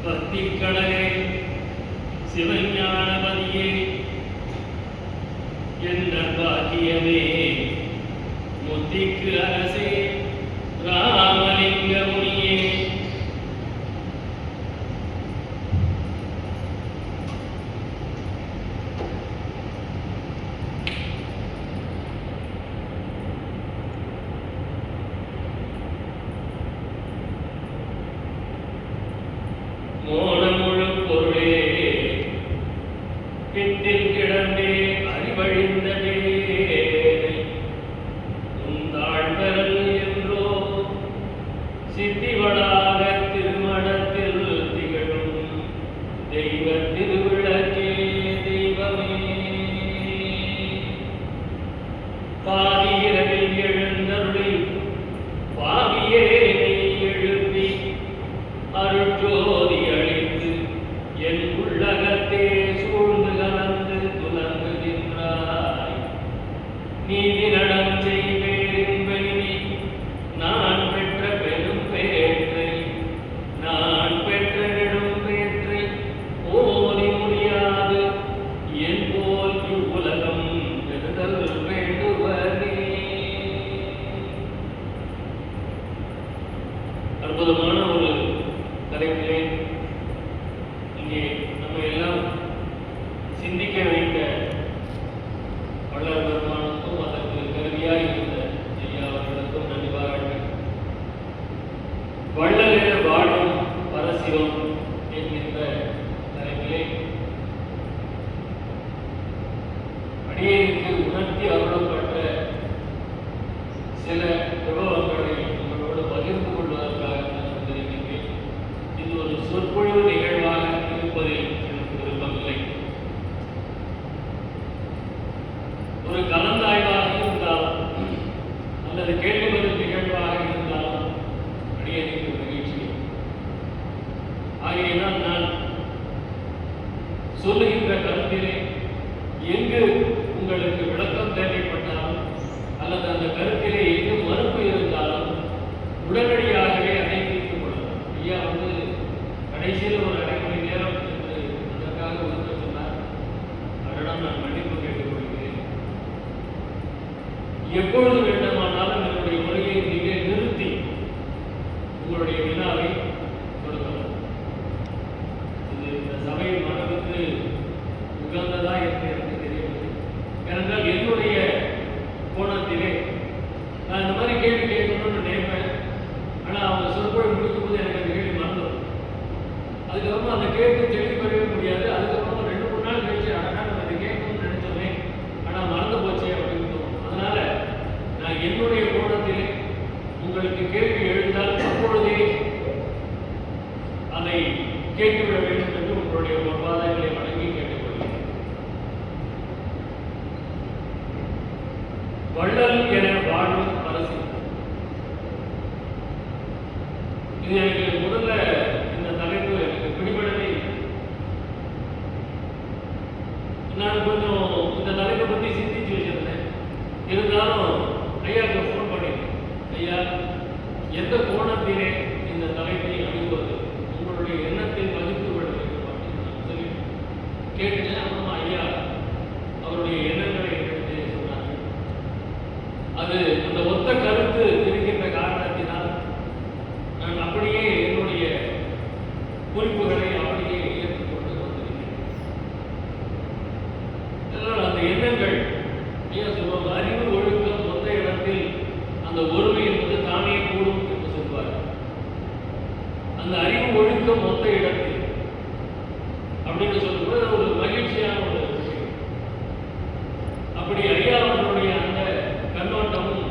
பக்திக்கடலே சிவஞானபதியே என்ற பாக்கியமே முத்திக்கு அரசே ராமலிங்க முனியே மோனமுழு பொருளே பித்தில் கிடந்தே அறிவழிந்ததே உந்தாழ்வரல் என்றோ சித்திவளாக திருமணத்தில் திகழும் தெய்வ திருவிளக்கே தெய்வமே பாதியிரவில் எழுந்தருளி பாவியே எழுப்பி அருட்ஜோதி அளித்து என் உள்ளகத்தே சூழ்ந்து கலந்து துலங்குகின்றாய் நீதி நடம் செய்வேரின்பெய்தி நான் பெற்ற பெரும் பேற்றை நான் பெற்ற நெடும் பேற்றை ஓதி முடியாது என் போல் இவ்வுலகம் பெறுதல் வேண்டுவதே. அற்புதமான ஒரு தலைப்பிலே இங்கே நம்ம எல்லாம் சிந்திக்க வைத்த வள்ளல் பெருமானுக்கும் அதற்கு கருவியாய் இருந்த ஐயா அவர்களுக்கும் நன்றி பாராட்டு. வள்ளலே வாழும் பரசிவம் என்கின்ற தலைப்பிலே அடியேனுக்கு உணர்த்தி அருளப்பட்ட சில விபவங்களை உங்களோடு பகிர்ந்து கொள்வதற்காக நான் வந்திருக்கின்றேன். இது ஒரு சொற்பொழிவு நிகழ்வாக இருப்பதில் எனக்கு விருப்பமில்லை. ஒரு கலந்தாய்வாக இருந்தாலும் அல்லது கேள்வி பதில் நிகழ்வாக இருந்தாலும் அடியேனுக்கு மகிழ்ச்சி. ஆகையினால் நான் சொல்லுகின்ற கருத்திலே எங்கு உங்களுக்கு விளக்கம் தேவைப்பட்டாலும் அல்லது அந்த கருத்திலே எங்கு மறுப்பு இருந்தாலும் உடனடியாகவே அதை தீர்த்துக் கொள்ளலாம். ஐயா கடைசியில் ஒரு அரை மணி நேரம் என்று அதற்காக ஒதுக்க சொன்னார். அவரிடம் நான் மன்னிப்பு கேட்டுக்கொள்கிறேன். எப்பொழுது வேண்டுமானாலும் என்னுடைய உரையை நீங்கள் நிறுத்தி உங்களுடைய வினாவை கொடுக்கலாம். இது இந்த சபையின் மனதுக்கு உகந்ததா என்று எனக்கு தெரியவில்லை. ஏனென்றால் என்னுடைய கோணத்திலே நான் இந்த மாதிரி கேள்வி கேட்கணும்னு நினைப்பேன். ஆனால் அவங்க சொற்பொழிவு முடிக்கும் போது எனக்கு அந்த கேள்வி மறந்துடும். அதுக்கப்புறமா அந்த கேள்வி தெளிவு பெறவே முடியாது. அதுக்கப்புறமா 2-3 நாள் கழிச்சு ஆனால் அதை கேட்கணும்னு நினைச்சோமே ஆனால் மறந்து போச்சே அப்படின்னு தோணும். அதனால நான் என்னுடைய கோணத்திலே உங்களுக்கு கேள்வி எழுந்தால் அப்பொழுதே அதை கேட்டுவிட வேண்டும் என்று உங்களுடைய பாதங்களை வணங்கி கேட்டுக்கொள்கிறேன். வள்ளல் என வாழும் அரசு, இது எனக்கு முதல்ல இந்த தலைப்பு எனக்கு பிடிபடவே இல்லை. நான் கொஞ்சம் இந்த தலைப்பை பற்றி சிந்திச்சு வச்சிருந்தேன். இருந்தாலும் ஐயாவுக்கு ஃபோன் பண்ணிட்டேன். ஐயா, எந்த கோணத்திலே இந்த தலைப்பை அணுகுவது, உங்களுடைய எண்ணத்தில் மதித்து விட வேண்டும் அப்படின்னு நான் சொல்லி கேட்டேன். அப்புறமா ஐயா அவருடைய எண்ணங்களை எடுத்து சொன்னாங்க. அது அந்த ஒத்த கருத்து இருக்கின்ற காரணத்தினால் நான் அப்படியே என்னுடைய குறிப்புகளை அப்படியே ஏற்றுக்கொண்டு வந்திருக்கிறேன். அதனால் அந்த எண்ணங்கள் ஐயா சொல்லுவாங்க, அறிவு ஒழுக்கம் ஒத்த இடத்தில் அந்த ஒருமை என்பது தானே கூடும் என்று சொல்வார்கள். அந்த அறிவு ஒழுக்கம் மொத்த இடத்தில் அப்படின்னு சொல்லும்போது ஒரு மகிழ்ச்சியான ஒரு விஷயம். அப்படி ஐயா அவர்களுடைய அந்த கண்ணோட்டமும்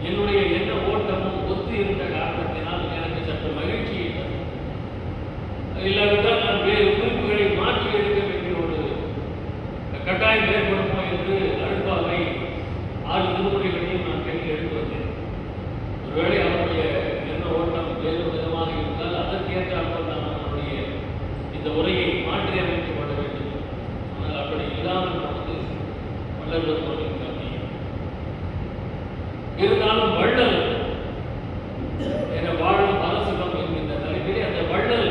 என்னுடைய எண்ண ஓட்டமும் ஒத்து இருந்த காரணத்தினால் எனக்கு சற்று மகிழ்ச்சியை தரும். இல்லாவிட்டால் நான் வேறு குறிப்புகளை மாற்றி எடுக்க வேண்டிய ஒரு கட்டாயம் ஏற்படுமோ என்று அருள்பாவை 6 திருமுறைகளையும் நான் கையில் எடுத்து வந்தேன். ஒருவேளை அவருடைய எண்ண ஓட்டம் வேறு விதமாக இருந்தால் அதற்கேற்றால் நான் அவருடைய இந்த உரையை மாற்றி அமைக்கப்பட வேண்டும். ஆனால் அப்படி இல்லாமல் போனது வள்ளல் கம்மி. இருந்தாலும் வள்ளல் என வாழும் அரசுகம் என்கின்ற தலைப்பிலே அந்த வள்ளல்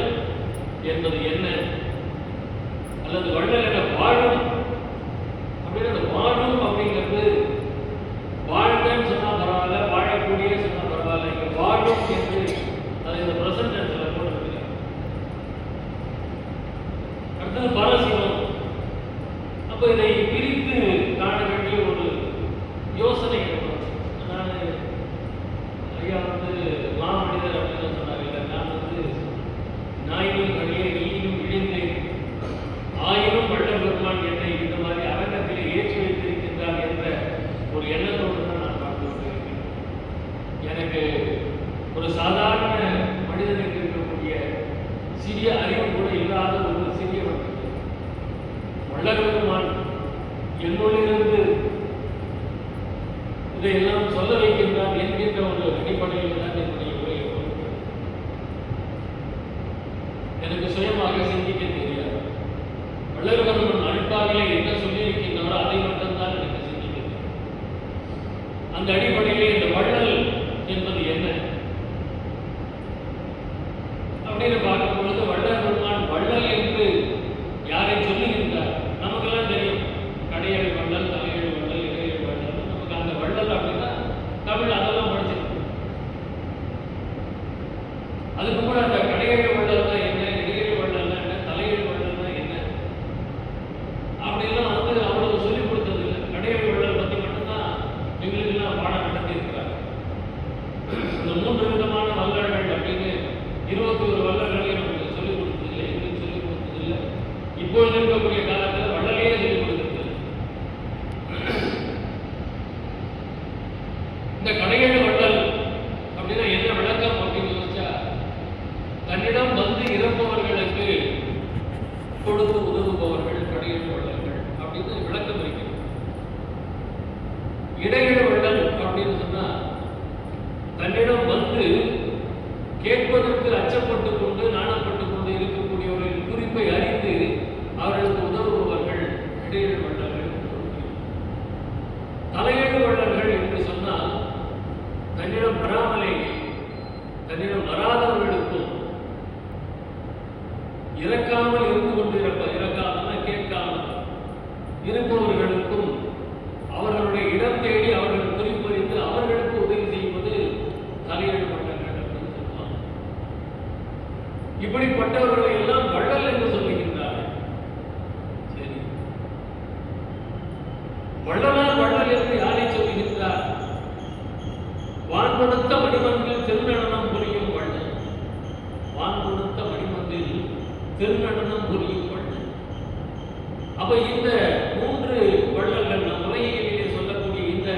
என்பது என்ன, அல்லது வள்ளல் என வாழும் அப்படின்னு வாழும் அப்படிங்கிறது வாழ்க்கன்னு சொன்னா பரவாயில்ல, வாழக்கூடிய சொன்னா பரவாயில்ல, இங்க வாழும் என்று அதை இந்த பிரசன்ட் டென்ஸ்ல போட்டிருக்கிறார். அடுத்தது பரசிவம். அப்போ இதை பிரித்து காண வேண்டிய ஒரு யோசனை ஏற்படும். நான் ஐயா மாமனிதர் அப்படின்னு சொன்னாங்க. நான் நாயினும் கடையே நீயும் இழிந்தேன் ஆயினும் வள்ளல் பெருமான் என்னை இந்த மாதிரி அரங்கத்திலே ஏற்றி வைத்திருக்கின்றார் என்ற ஒரு எண்ணத்தோடு தான் நான் பார்த்து கொண்டிருக்கிறேன். எனக்கு ஒரு சாதாரண மனிதனுக்கு இருக்கக்கூடிய சிறிய அறிவு கூட இல்லாத ஒரு சிறியவன் வள்ளல் பெருமான் என்னுள்ளிருந்து இதையெல்லாம் சொல்ல வைக்கின்றான் என்கின்ற ஒரு அடிப்படையில் தான் என்னுடைய உரையை எனக்கு சுயமாக சிந்திக்க தெரியாது. வள்ளல் பெருமான் அருட்பாவிலே என்ன சொல்லியிருக்கின்றாரோ அதை மட்டும்தான் எனக்கு சிந்திக்க தெரியும். அந்த அடிப்படையிலே இந்த வள்ளல் என்பது என்ன அப்படின்னு பார்க்கும் பொழுது வள்ளல் பெருமான் வள்ளல் என்று யாரை சொல்லுகின்றார்? நமக்கெல்லாம் தெரியும். கடையேழு வள்ளல், தலையேழு வள்ளல், இடையேழு வள்ளல். நமக்கு அந்த வள்ளல் அப்படின்னா தமிழ் அதெல்லாம் படிச்சிருக்கோம். அதுக்கு கூட அந்த கடையேழு வள்ளல் தான் என்ன, இடையேழு வள்ளல் தான் என்ன, தலையேழு வள்ளல் தான் என்ன அப்படிலாம் அவ்வளவு சொல்லிக் கொடுத்தது இல்லை. கடையேழு வள்ளல் பற்றி மட்டும்தான் எங்களுக்கெல்லாம் பாடம் நடத்தி இருக்கிறாங்க. இந்த 3 விதமான வள்ளல்கள் அப்படின்னு 21 வள்ளல்களை நமக்கு சொல்லிக் கொடுத்ததில்லை, எங்களுக்கு சொல்லிக் கொடுத்ததில்லை. இப்பொழுது இருக்கக்கூடிய காலத்தில் வள்ளலையே சொல்லிக் கொடுக்கிறது. இந்த கடையேழு வள்ளல் அப்படின்னா என்ன விளக்கம் அப்படின்னு யோசிச்சா, தன்னிடம் வந்து இறப்பவர்களுக்கு கொடுத்து உதவுபவர்கள் கடையேழு வள்ளல்கள் அப்படின்னு விளக்கம் இருக்கிறது. இடையேழு வள்ளல் அப்படின்னு சொன்னா தன்னிடம் வந்து கேட்பதற்கு அச்சப்பட்டு கொண்டு நாணப்பட்டு கொண்டு இருக்கக்கூடியவர்களின் குறிப்பை அறிந்து அவர்களுக்கு உதவுபவர்கள் இடையேழு வள்ளல்கள். தலையேழு வள்ளல்கள் என்று சொன்னால் தன்னிடம் வராமலே தன்னிடம் வராதவர்களுக்கும் இறக்காமல் இருந்து இறக்காமல் கேட்காமல் இருப்பவர்களுக்கும் அவர்களுடைய இடம் தேடி அவர்கள் குறிப்பறிந்து அவர்களுக்கு உதவி செய்வது தலையேழு வள்ளல்கள் அப்படின்னு சொல்லுவாங்க. இப்படிப்பட்டவர்களை எல்லாம் வள்ளல் என்று சொல்லுகின்றார்கள். சரி, வள்ளலார் வள்ளல் என்று யாரை சொல்லுகின்றார்? வான் கொடுத்த மணிமந்தில் திருநடனம் புரியும் வள்ளல். வான் கொடுத்த மணிமந்தில் திருநடனம் புரியும் வள்ளல். அப்ப இந்த 3 வள்ளல்கள் நம் உலகிலே சொல்லக்கூடிய இந்த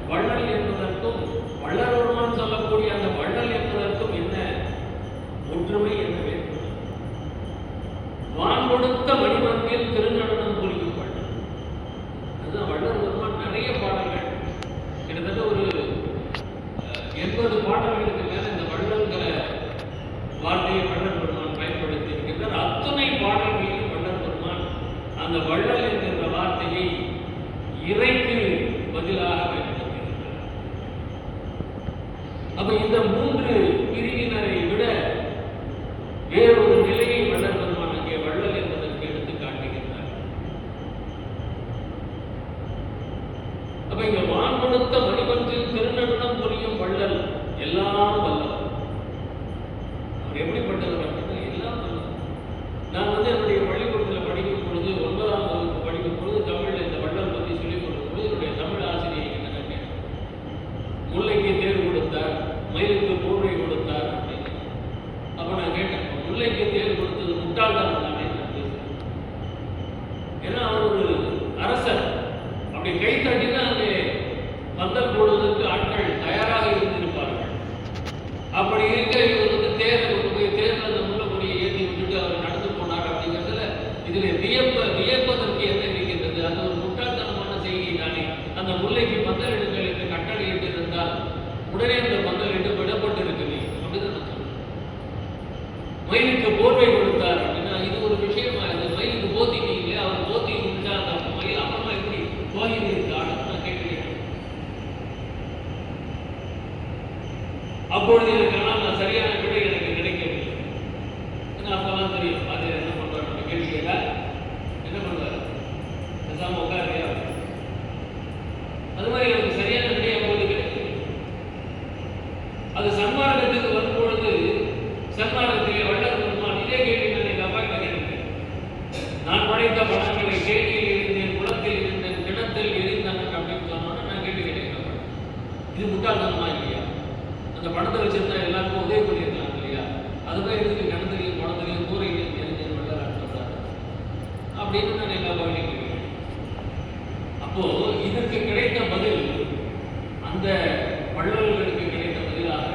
வள்ளல் என்பதற்கும் வள்ளல் பெருமான் சொல்லக்கூடிய அந்த வள்ளல் என்பதற்கும் என்ன ஒற்றுமை, என்ன வேறுபாடு? வான் கொடுத்த மணிமந்தில் திருநடனம் புரியும் வள்ளல். அதுதான் வள்ளல் பெருமான். நிறைய பாடல்கள், கிட்டத்தட்ட ஒரு 80 பாடல்களுக்கு மேல இந்த வள்ளல்கிற வார்த்தையை வள்ளல் பெருமான் பயன்படுத்தி இருக்கின்றார். அத்தனை பாடல்களிலும் வள்ளல் பெருமான் அந்த வள்ளல் என்கின்ற வார்த்தையை இறைக்கு பதிலாக பயன்படுத்தியிருக்கிறார். அப்ப இந்த 3 பிரிவினரை விட வேறொரு நிலையை வள்ளல் பெருமான் அங்கே வள்ளல் என்பதற்கு எடுத்து காட்டுகின்றார். அப்ப இங்க வான் கொடுத்த மணிமந்தில் திருநடனம் புரியும் வள்ளல், எல்லாம் வல்லவர். அவர் எப்படிப்பட்டவர் அப்படின்னா எல்லாம் வல்லவர். நான் என்னுடைய பள்ளிக்கூடத்தில் படிக்கும் பொழுது 9ஆம் வகுப்பு படிக்கும் பொழுது தமிழில் இந்த வள்ளல் பற்றி சொல்லிக் கொடுக்கும் பொழுது என்னுடைய தமிழ் ஆசிரியை என்ன கேட்டேன், முல்லைக்கு தேர் கொடுத்தார், மயிலுக்கு போர்வை கொடுத்தார் அப்படின்னு. அப்ப நான் கேட்டேன், முல்லைக்கு தேர் கொடுத்தது முட்டாள்தான் தானே நான் பேசுறேன். ஏன்னா அவர் ஒரு அரசர். அப்படி கை தட்டினா அங்கே பந்தல் போடுவதற்கு ஆட்கள் தயாராக இருந்திருப்பார்கள். அப்படி இருக்க இவர் வந்து தேர்தல் அந்த முள்ளக்கூடிய ஏற்றி விட்டுட்டு அவர் நடந்து போனார் அப்படிங்கிறதுல இதில் வியப்பதற்கு என்ன இருக்கின்றது? அது ஒரு முட்டாள்தனமான செய்தி தானே. அந்த முல்லைக்கு பந்தல் எடுங்கள் என்று கட்டளை இட்டு இருந்தால் உடனே அந்த பந்தல் இட்டு விடப்பட்டு இருக்குமே அப்படிதான் நான் சொல்றேன். மயிலுக்கு போர்வை கொடுத்தார் அப்படின்னா இது ஒரு விஷயமா? இது மயிலுக்கு போத்திட்டீங்க, அவர் போத்தி விட்டா அந்த மயில் அப்புறமா எப்படி போகிறது இருக்கான்னு நான் கேட்கிறேன். அப்பொழுது எனக்கான நான் சரியான விடை எனக்கு கிடைக்கவில்லை. ஏன்னா அப்பெல்லாம் தெரியும் அது என்ன பண்றாரு, நம்ம கேள்வி கேட்டா என்ன பண்ணுவாரு, பேசாம உட்காருயா. அது மாதிரி எனக்கு சரியான விடை அப்பொழுது கிடைக்கவில்லை. அது சன்மார்க்கத்துக்கு வரும்பொழுது சன்மார்க்கத்திலே வள்ளல் பெருமான் இதே கேள்வி நான் எங்க அப்பா கிட்ட கேட்டேன். நான் படைத்த படங்களை கேட்டியில் இருந்தேன், குளத்தில் இருந்தேன், கிணத்தில் எரிந்தேன் அப்படின்னு சொன்னோன்னா நான் கேள்வி கேட்டேன். இது முட்டாள்தனமா இல்லையா? அந்த படத்தை வச்சிருந்தா எல்லாருக்கும் உதவி பண்ணியிருக்கலாம் இல்லையா? அதுதான் இதுக்கு கிணத்துலையும் குளத்துலையும் கூரையிலையும் எரிஞ்சேன் வள்ளலார் சொல்றாரு அப்படின்னு நான் எல்லா பகுதியும் கேட்கிறேன். அப்போ இதற்கு கிடைத்த பதில் அந்த வள்ளல்களுக்கு கிடைத்த பதிலாக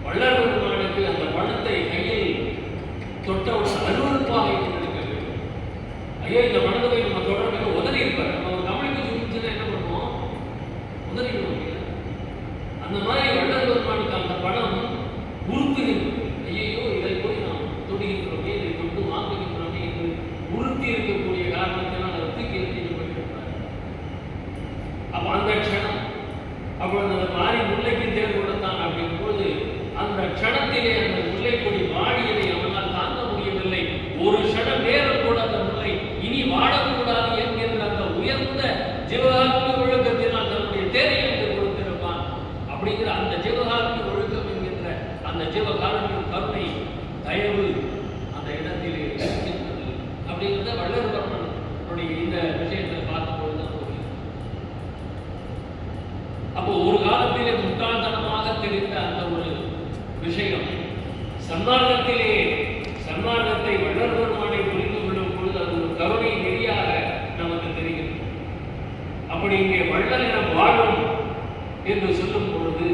வள்ளல் பெருமானுக்கு அந்த பணத்தை கையில் தொட்டவுடன் அலுவலப்பாக எடுக்கிறது. ஐயோ இந்த பணத்தை போய் நம்ம தொடர்பு உதறி இருப்பார். நம்ம ஒரு தமிழுக்கு சொல்லிச்சுன்னா என்ன பண்ணுவோம்? உதறிடுவோம். அந்த மாதிரி வள்ளல் பெருமானுக்கு அந்த பணம் உறுத்துகின்றது. ஐயோ இதை போய் நாம் தொடுகின்றோமே, இதை தொட்டு வாங்குகின்றோமே என்று உறுத்தி இருக்கக்கூடிய காரணத்தினால் அதை தூக்கி எறிந்து போயிருக்கிறார். அப்போ அந்த க்ஷணம் அப்பொழுது அந்த மாறி முல்லைக்கு தேர் கொடுத்தான் அப்படின் போது அந்த க்ஷணத்திலே அந்த முல்லை கொடி வாடியதை அவனால் தாங்க முடியவில்லை. ஒரு க்ஷணம் நேரம் கூட அந்த முல்லை இனி வாழக்கூடாது என்கின்ற அந்த உயர்ந்த ஜீவகாத்மி ஒழுக்கத்தினால் தன்னுடைய தேரை என்று கொடுத்திருப்பான். அப்படிங்கிற அந்த ஜீவகாத்மி ஒழுக்கம் என்கின்ற அந்த ஜீவகாரணியின் கருணை தயவு அந்த இடத்திலே இருக்கின்றது அப்படிங்கிறத வள்ளல் பெருமானுடைய இந்த விஷயத்தை பார்க்கும்போது தான் போகிறது. அப்போ ஒரு காலத்திலே முட்டாள்தனமாக தெரிந்த அந்த ஒரு விஷயம் சன்மார்க்கத்தை வள்ளல் பெருமானை புரிந்து கொள்ளும் பொழுது அது ஒரு கருணை நெறியாக நமக்கு தெரிகிறது. அப்படி இங்கே வள்ளல் என வாழும் என்று சொல்லும் பொழுது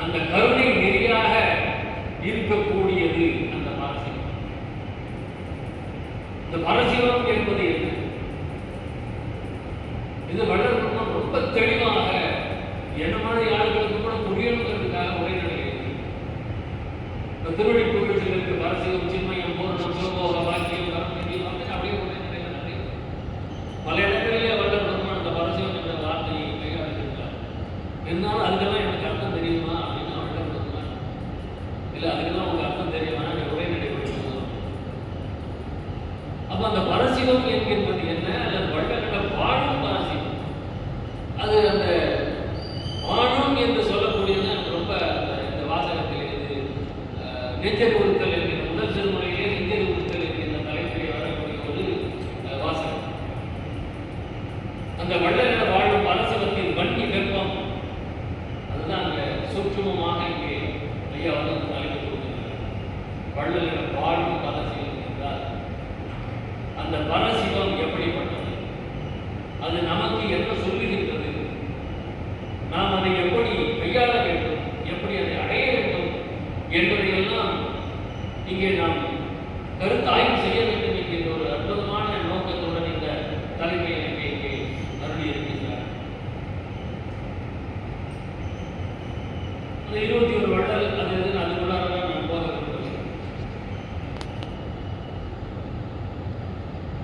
அந்த கருணை நெறியாக இருக்கக்கூடியது அந்த பரசிவம். இந்த பரசிவம் என்பது என்ன? இது வள்ளல் பெருமான் ரொம்ப தெளிவாக என்ன மாதிரி ஆளுகளுக்கு கூட புரியணுங்கிறதுக்காக உரைநடை திருவடி புகழ்ச்சிகளுக்கு பரசிவம், சின்மயம், பூர்ணம், சிவபோக, வாக்கியம், கருணை அப்படின்னு அப்படியே உரைநடை பல இடங்களிலே வள்ளல் பெருமான் அந்த பரசிவம் என்ற வார்த்தையை கையாளுகிறார். இருந்தாலும் அதுக்கெல்லாம் எனக்கு அர்த்தம் தெரியுமா அப்படின்னு வள்ளல் பெருமான் இல்லை அதுக்கெல்லாம் உங்களுக்கு அர்த்தம் தெரியுமா உரைநடை கொடுக்கணும். அப்போ அந்த பரசிவம் என்கின்றது என்ன? அல்லது வள்ளலிடம் வாழும் பரசிவம். அது அந்த வாழும் என்று சொல்லக்கூடியது எனக்கு ரொம்ப இந்த வாசகத்தில் இது நெஞ்சல் உறுத்தல் என்கிற முதல் திருமுறையிலே நெஞ்சல் உறுத்தல் என்கிற தலைப்பிலே வரக்கூடிய ஒரு வாசகம். அந்த வள்ளலிட வாழும் பரசிவத்தின் வன்னி வெப்பம் அதுதான் அங்கே சூட்சுமமாக இங்கே ஐயா வந்து அந்த தலைப்பு கொடுக்கிறார். வள்ளலிட வாழும் பரசிவம் என்றால் அந்த பரசிவம் எப்படிப்பட்டது? அது நமக்கு என்ன சொல்லுகின்றது? நாம் அதை எப்படி கையாள வேண்டும், எப்படி அதை அடைய வேண்டும் என்பதையெல்லாம் இங்கே நாம் கருத்தாய்வு செய்ய வேண்டும் என்கின்ற ஒரு அற்புதமான நோக்கத்துடன் இந்த தலைமை எனக்கு இங்கே அருளி இருக்கின்றார். அந்த 21 வள்ளல் அது அதுக்குள்ளார நான் போக விரும்புகிறேன்.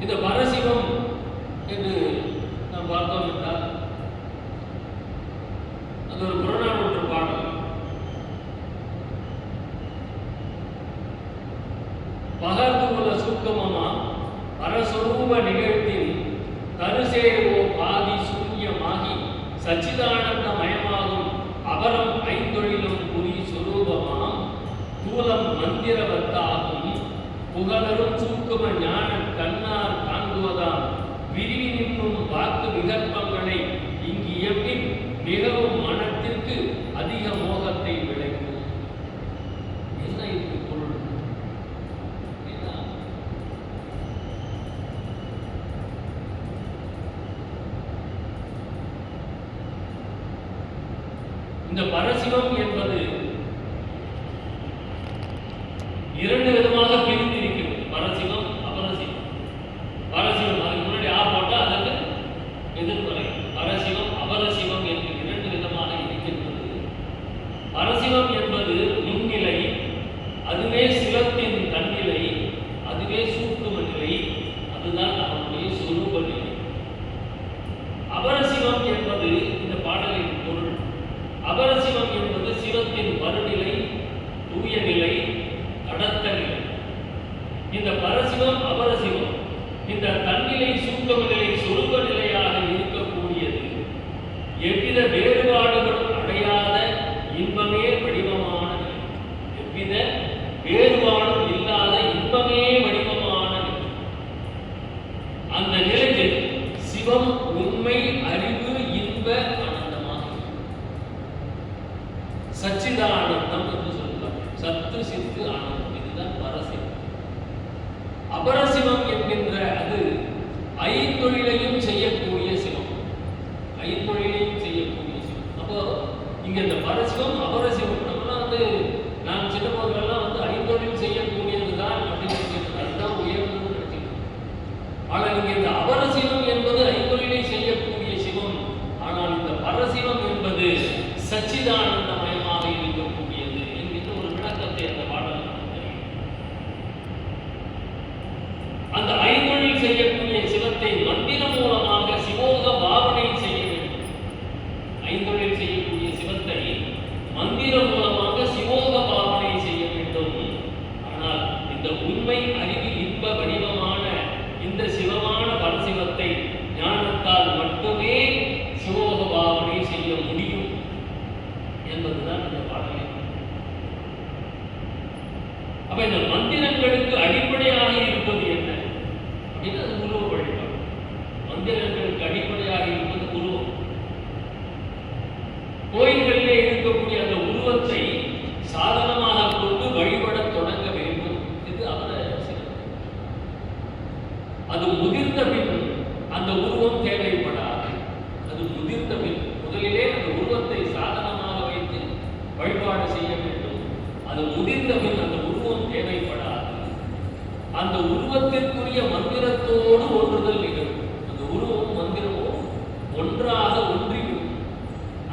இந்த பரசிவம் என்று நாம் பார்த்தோம் என்றால் அது ஒரு புறநானூற்று பாடல். பகர்ந்துள்ள சூக்கமமா பரஸ்வரூப நிகழ்த்தில் தருசேவோ பாதி சூன்யமாகி சச்சிதானந்த மயமாகும் அபரம் ஐந்தொழிலும் புரி சுரூபமாம் தூலம் மந்திரவத்தாகும் புகழரும் சூக்கும ஞான கண்ணார் காண்புவதாம் விரிவி நிற்கும் வாக்கு விகற்பங்களை இங்கு இயம்பின் மிகவும் மனத்திற்கு அதிக மோகத்தை விளைக்கும். என்ன இதுக்கு பொருள்? இந்த பரசிவம் என்பது இரண்டு விதமாக பிரிந்திருக்கிறது. பரசிவம், அபரசிவம். பரசிவம் அதுக்கு முன்னாடி ஆ போட்டா அதற்கு எதிர்மறை. பரசிவம், அபரசிவம் என்று இரண்டு விதமாக இருக்கின்றது. பரசிவம் என்பது முன்னிலை, அதுவே சிவத்தின் தன்னிலை, அதுவே சூக்கும நிலை, அதுதான் அவனுடைய சொரூப நிலை. அபரசிவம் என்பது இந்த பாடலின் பொருள். அபரசிவம் என்பது சிவத்தின் மறுநிலை, தூய நிலை, கடத்த நிலை. இந்த பரசிவம், அபரசிவம் இந்த தன்னிலை, சூக்கும நிலை, சொரூப நிலையாக இருக்கக்கூடியது எவ்வித வேறுபாடுகளும் அடையாத இன்பமே வடிவமான நிலை. எவ்வித வேறுபாடும் இல்லாத இன்பமே வடிவமான நிலை. அந்த நிலையில் சிவம் உண்மை, அறிவு, இன்ப ஆனந்தமாக சச்சிதானந்தம் என்று சொல்லுவார். சத்து, சித்து, ஆனந்தம், இதுதான் பரசிவம். அபரசிவம் என்கின்ற அது ஐந்தொழிலையும் செய்யக்கூடிய சிவம். ஐந்தொழிலையும் செய்யக்கூடிய சிவம். அப்போ இங்க இந்த பரசிவம், அபரசிவம் நம்மளாம் நான் சின்ன போதெல்லாம் ஐந்தொழில் செய்யக்கூடியதுதான் அப்படின்னு அதுதான் உயர்ந்தது நினைச்சிருக்கோம். ஆனால் இங்க இந்த அபரசிவம் என்பது ஐந்தொழிலை செய்யக்கூடிய சிவம். ஆனால் இந்த பரசிவம் என்பது சச்சிதானந்தமயமாக இருக்கக்கூடியது என்கின்ற ஒரு விளக்கத்தை அந்த பாடல் அந்த ஐந்தொழில் செய்யக்கூடிய சிவத்தை மந்திரம் மூலமாக சிவோக பாவனை செய்ய வேண்டும். ஐந்தொழில் செய்யக்கூடிய சிவத்தை மந்திரம் மூலமாக சிவோக பாவனை செய்ய வேண்டும். ஆனால் இந்த உண்மை, அறிவு, இன்ப வடிவமான இந்த சிவமான பரசிவத்தை ஞானத்தால் மட்டுமே சிவோக பாவனை செய்ய முடியும் என்பதுதான் இந்த பாடலை. அப்ப இந்த மந்திரங்களுக்கு அடிப்படையாக இருப்பது என்ன அப்படின்னா அது உருவ வழிபாடு. மந்திரங்களுக்கு அடிப்படையாக இருப்பது உருவம். கோயில்களிலே இருக்கக்கூடிய அந்த உருவத்தை சாதனமாக கொண்டு வழிபட தொடங்க வேண்டும். இது அவசியம். அது முதிர்ந்த பின் அந்த உருவம் தேவைப்படாது. அது முதிர்ந்த பின் முதலிலே அந்த உருவத்தை சாதனமாக வைத்து வழிபாடு செய்ய வேண்டும். அது முதிர்ந்த பின் அந்த உருவம் தேவைப்படாது. அந்த உருவத்திற்குரிய மந்திரத்தோடு ஒன்றுதல் நிகழும். அந்த உருவம் மந்திரமும் ஒன்றாக ஒன்றிவிடும்.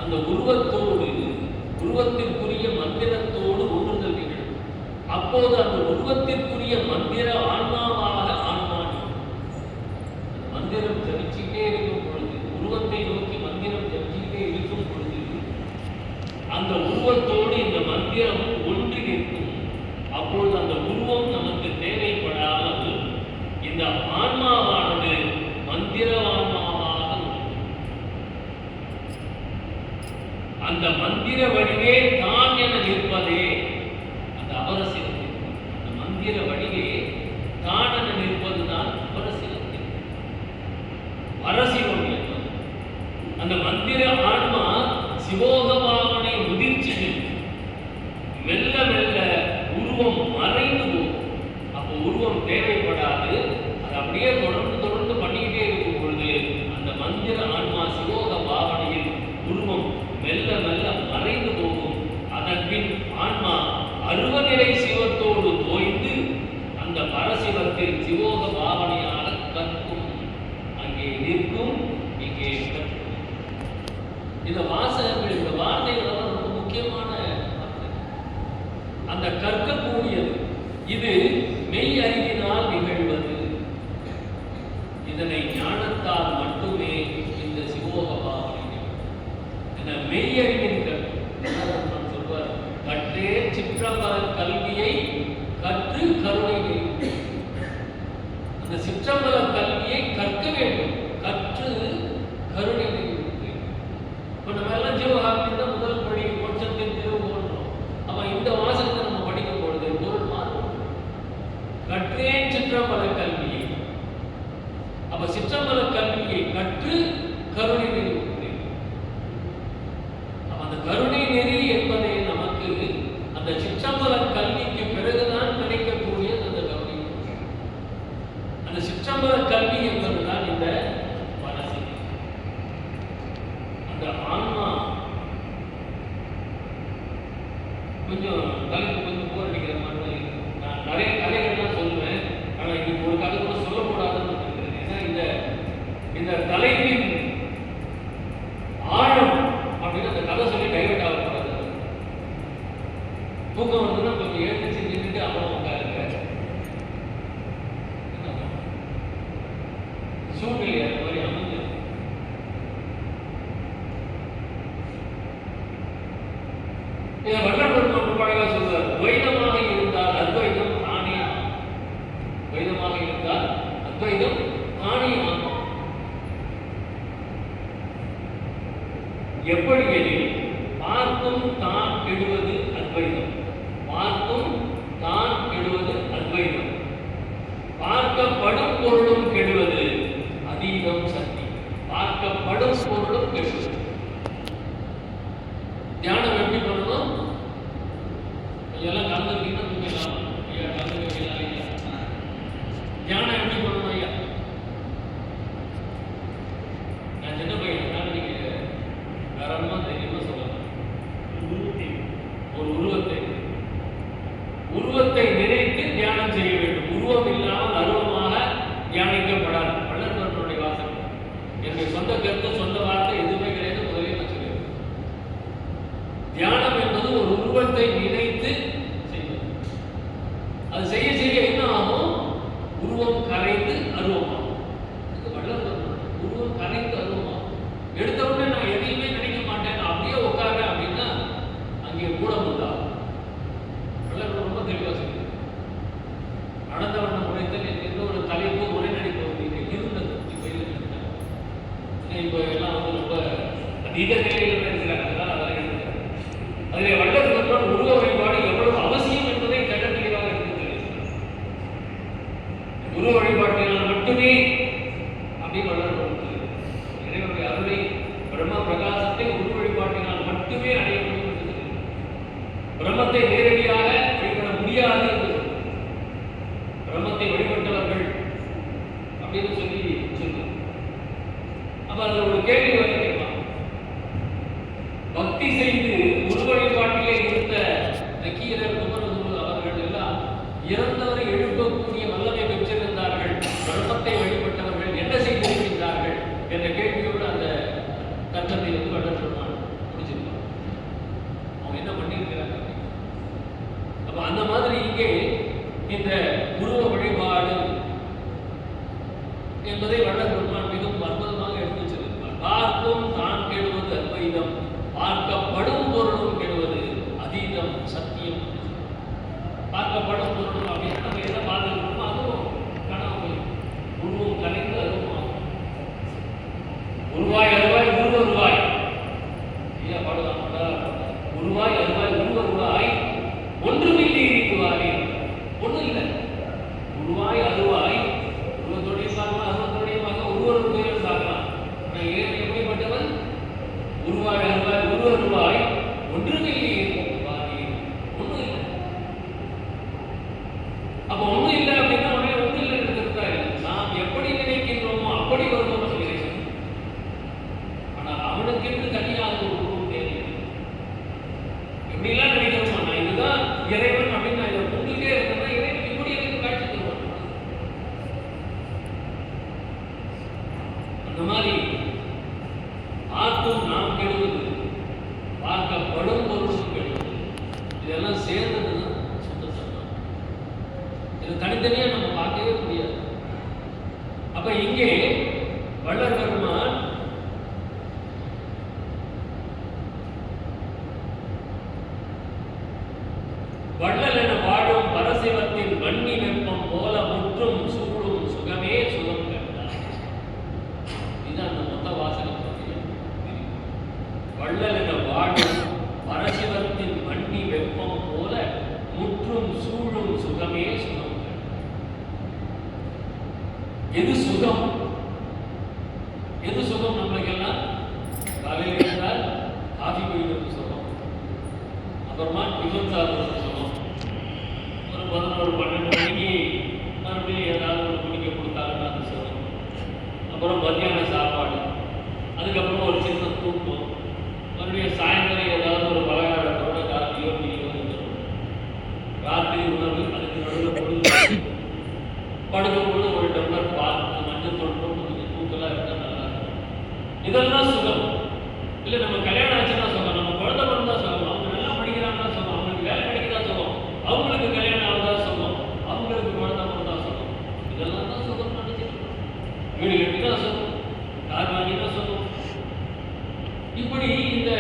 அந்த உருவத்தோடு, உருவத்திற்குரிய மந்திரத்தோடு ஒன்றுதல் நிகழும். அப்போது அந்த உருவத்திற்குரிய மந்திர ஆன்மாவாக ஆன்மானி. அந்த மந்திரம் ஜபிச்சுக்கிட்டே இருக்கும் பொழுது, உருவத்தை நோக்கி மந்திரம் ஜபிச்சுக்கிட்டே இருக்கும் பொழுது அந்த உருவத்தோடு இந்த மந்திரம் ஒன்றி நிற்கும். அப்பொழுது அந்த உருவம் நமக்கு தேவைப்படாமல் இந்த ஆன்மாவானது மந்திர ஆன்மாவாக அந்த மந்திர வடிவே தான் என நிற்பதே அந்த அபரசிவத்தில். அந்த மந்திர வடிவே தான் என நிற்பதுதான் அபரசிவத்தில். பரசிவம் என்பது அந்த மந்திர ஆன்மா சிவோக பாவனை முதிர்ச்சியில் மெல்ல மெல்ல உருவம் மறைந்து போகும். அப்போ உருவம் தேவைப்படாது. அது அப்படியே தொடர்ந்து தொடர்ந்து பண்ணிக்கிட்டே இருக்கும் பொழுது அந்த மந்திர ஆன்மா சிவோக பாவனையில் உருவம் மெல்ல மெல்ல மறைந்து போகும். அதன் பின் ஆன்மா அருவநிலை சிவத்தோடு தோய்ந்து அந்த பரசிவத்தில் சிவோக பாவனையாக கற்கும். அங்கே நிற்கும், இங்கே கற்கும். இந்த வாசகங்கள், இந்த வார்த்தைகள் ரொம்ப முக்கியமான வார்த்தை. அந்த கற்கக்கூடியது இது மெய் அறிவினால் நிகழ்வது. இதனை ஞானத்தால் மட்டுமே இந்த சிவோக பாவனை மெய் அறிவின் சொல்வார். கற்றே சிற்றம்பல கல்வியை கற்று கருணை நெறி. அந்த சிற்றம்பல கல்வியை கற்க வேண்டும், கற்று கருணை நெறி. இப்போ நம்ம எல்லாம் ஜீவகாரணம் தான் முதல் படி கொஞ்சத்தின் தேர்வு போடுறோம். அப்ப இந்த வாசகத்தை நம்ம படிக்கும் பொழுது பொருள் மாறும். கற்றே சிற்றம்பல கல்வியை, அப்ப சிற்றம்பல கல்வியை கற்று கருணை நெறி. அந்த கருணை நெறி என்பதை நமக்கு அந்த சிற்றம்பல கல்விக்கு பிறகுதான் கிடைக்கக்கூடிய அந்த கருணை. அந்த சிற்றம்பல கல்வி என்பதுதான் இந்த பரசிவம். அந்த ஆன்மா கொஞ்சம் தலைப்பு கொஞ்சம் போர் அடிக்கிற மாதிரி தான் இருக்கு. நான் நிறைய கதைகள் தான் சொல்லுவேன், ஆனால் இன்னைக்கு ஒரு கதை கூட சொல்லக்கூடாதுன்னு நினைக்கிறேன். ஏன்னா இந்த தலைப்பின் ஆழம் அப்படின்னு அந்த கதை சொல்லி டைவர்ட் ஆகக்கூடாது. தூக்கம் வந்துன்னா கொஞ்சம் எழுந்திரிச்சு நின்றுட்டு அப்புறம் உட்காருங்க. சூழ்நிலை அது மாதிரி அமைஞ்சு இதை வல்லபெருமான் ரொம்ப அழகா சொல்றார். துவைதமாக இருந்தால் அத்வைதம் தானே ஆகும். துவைதமாக இருந்தால் அத்வைதம் தானே ஆகும். எப்படி எனில் பார்க்கும் தான் கெடுவது அத்வைதம். பார்க்கும் தான் கெடுவது அத்வைதம். பார்க்கப்படும் பொருளும் கெடுவது அதீதம் சக்தி. பார்க்கப்படும் பொருளும் கெடுவது. தியானம் எப்படி பண்ணணும்? எல்லாம் கலந்துருக்கீங்கன்னா தூக்கலாம். ஐயா கலந்துருக்கீங்களா? ஐயா தியானம் எப்படி பண்ணணும்? ஐயா நான் சின்ன பையன், நீங்க தாராளமா தைரியமா சொல்லலாம். ஒரு உருவத்தை நினைத்து தியானம் செய்ய வேண்டும். உருவம் இல்லாமல் அருவமாக தியானிக்கப்படாது. வள்ளற்பருடைய வாசகம். என்னுடைய சொந்த கருத்து, சொந்த வார்த்தை எதுவுமே கிடையாது. முதலில் நான் சொல்லுவேன், தியானம் என்பது ஒரு உருவத்தை நினைத்து செய்வது. அது செய்ய செய்ய என்ன ஆகும்? உருவம் கரைந்து அருவமாகும். உருவம் கரைந்து அருவமாகும். எடுத்த உடனே நான் எதையுமே நினைக்க மாட்டேன், நான் அப்படியே உட்கார்றேன் அப்படின்னா அங்கே கூட உண்டாகும். ரொம்ப தெளிவாக சொல்லுது. நடந்த வண்ணம் உரைத்தல் என்ற ஒரு தலைப்பு உரை நடிப்பது இருந்தது. இப்போ இல்லை. இப்போ எல்லாம் வந்து ரொம்ப அதிக நிலையில் இருக்கிறாங்க. அதெல்லாம் இருக்கிறாங்க. அதில் வள்ளல் உருவ வழிபாடு எவ்வளவு அவசியம் என்பதை தெள்ள தெளிவாக எடுத்து தெரிவிக்கிறார். உருவ வழிபாட்டினால் மட்டுமே அப்படின்னு வள்ளல் இறைவனுடைய அருளை, பிரம்ம பிரகாசத்தை உருவ வழிபாட்டினால் மட்டுமே அடைய முடியும் என்று தெரிவிக்கிறார். பிரம்மத்தை நேரடியாக வழிபட முடியாது என்று பிரம்மத்தை வழிபட்டவர்கள் அப்படின்னு சொல்லி சொல்லுவாங்க. அப்ப அதுல ஒரு கேள்வி வந்து கேட்பாங்க, பக்தி செய்து உருவ வழிபாட்டிலே இருந்த நக்கீரர், குமரகுரு அவர்கள் எல்லாம் இறந்தவரை எழுப்பக்கூடிய வல்லமை பெற்றிருந்தார்கள். பிரம்மத்தை வழிபட்டவர்கள் என்ன செய்திருக்கின்றார்கள் என்ற கேள்வியோடு அந்த தர்க்கத்தை வந்து வள்ளற்பெருமான் முடிச்சிருப்பாங்க. அவங்க என்ன பண்ணியிருக்கிறாங்க? அப்ப அந்த மாதிரி இங்கே இந்த உருவ வழிபாடு என்பதை வள்ளற்பெருமான் மிகவும் அற்புதமாக எடுத்து வச்சிருக்கிறார். பார்க்கும் தான் கெடுவது அத்வைதம், பார்க்கப்படும் பொருளும் கெடுவது அதீதம் சத்தியம். பார்க்கப்படும் பொருளும் அப்படின்னா நம்ம எதை பார்த்துருக்கோமோ அதுவும் கனவு. உருவம் கலைந்து அருவமாகும். உருவாய் அருவாய் உருவ உருவாய். ஐயா பாடலாம். உருவாய் அருவாய் உருவ உருவாய் ஒன்றுமில்லை இருக்குவாரே. ஒன்றும் இல்லை. உருவாய் அருவாய் உருவத்தோடையும் பார்க்கலாம், அருவத்தோடையும் பார்க்கலாம், உருவத்தோடையும் பார்க்கலாம். ஆனால் ஏன் எப்படிப்பட்டவன்? உருவாய் அருவாய் உருவ உருவாய் ஒன்றுமில்லை இருக்குவாரே. ஒன்றும் இல்லை. அப்போ ஒன்றும் இல்லை அப்படின்னா உடனே ஒன்றும் இல்லை இருக்கிறதா இல்லை. நாம் எப்படி நினைக்கின்றோமோ அப்படி வருவோம் இறைவன். ஆனால் அவனுக்கென்று தனியாக ஒரு உருவம் தேவை. எப்படிலாம் நினைக்கிறோமா? நான் இதுதான் இறைவன் அப்படின்னு நான் இதை உங்களுக்கே இருந்தேன்னா இறைவன் இப்படி எனக்கு காட்சி தருவான். அந்த மாதிரி பார்க்கும் நாம் கெடுவது, பார்க்கப்படும் பொருளும் கெடுவது, இதெல்லாம் சேர்ந்ததுதான் சுத்த சன்மார்க்கம். இது தனித்தனியா நம்ம பார்க்கவே முடியாது. அப்ப இங்கே வள்ளல் பெருமான் வள்ளல் என வாழும் பரசிவத்தின் வன்னி வெப்பம் போல முற்றும் சூழும் சுகமே சுகம் கண்டார். இது அந்த மொத்த வாசகம். வள்ளல் என வாழும் பரசிவத்தின் வன்னி வெப்பம் போல முற்றும் சூழும் சுகமே சுகம் கண்டார். எது சுகம்? எது சுகம்? நம்மளுக்கெல்லாம் காலையில் இருந்தால் காஃபி குடிக்கிறது சுகம், அப்புறமா டிஃபன் சாப்பிட்றது சுகம், ஒரு 11-12 மணிக்கு மறுபடியும் ஏதாவது ஒரு குடிக்க கொடுத்தாங்கன்னா அது சுகம், அப்புறம் மத்தியான சாப்பாடு, அதுக்கப்புறம் ஒரு சின்ன தூக்கம், மறுபடியும் சாயந்தரம் ஏதாவது ஒரு பலகாரத்தோட காஃபியோ டீயோ இதெல்லாம் சுகம். இல்லை நம்ம கல்யாணம் ஆச்சுன்னா சுகம், நம்ம குழந்தை பிறந்தா சுகம், அவங்க நல்லா படிக்கிறாங்கன்னா சுகம், அவங்களுக்கு வேலை கிடைக்கிறதா சுகம், அவங்களுக்கு கல்யாணம் ஆகுதா சுகம், அவங்களுக்கு குழந்தை பிறந்தா சுகம். இதெல்லாம் தான் சுகம் நினைச்சிட்டு வீடு கட்டினா சுகம், கார் வாங்கினா சுகம். இப்படி இந்த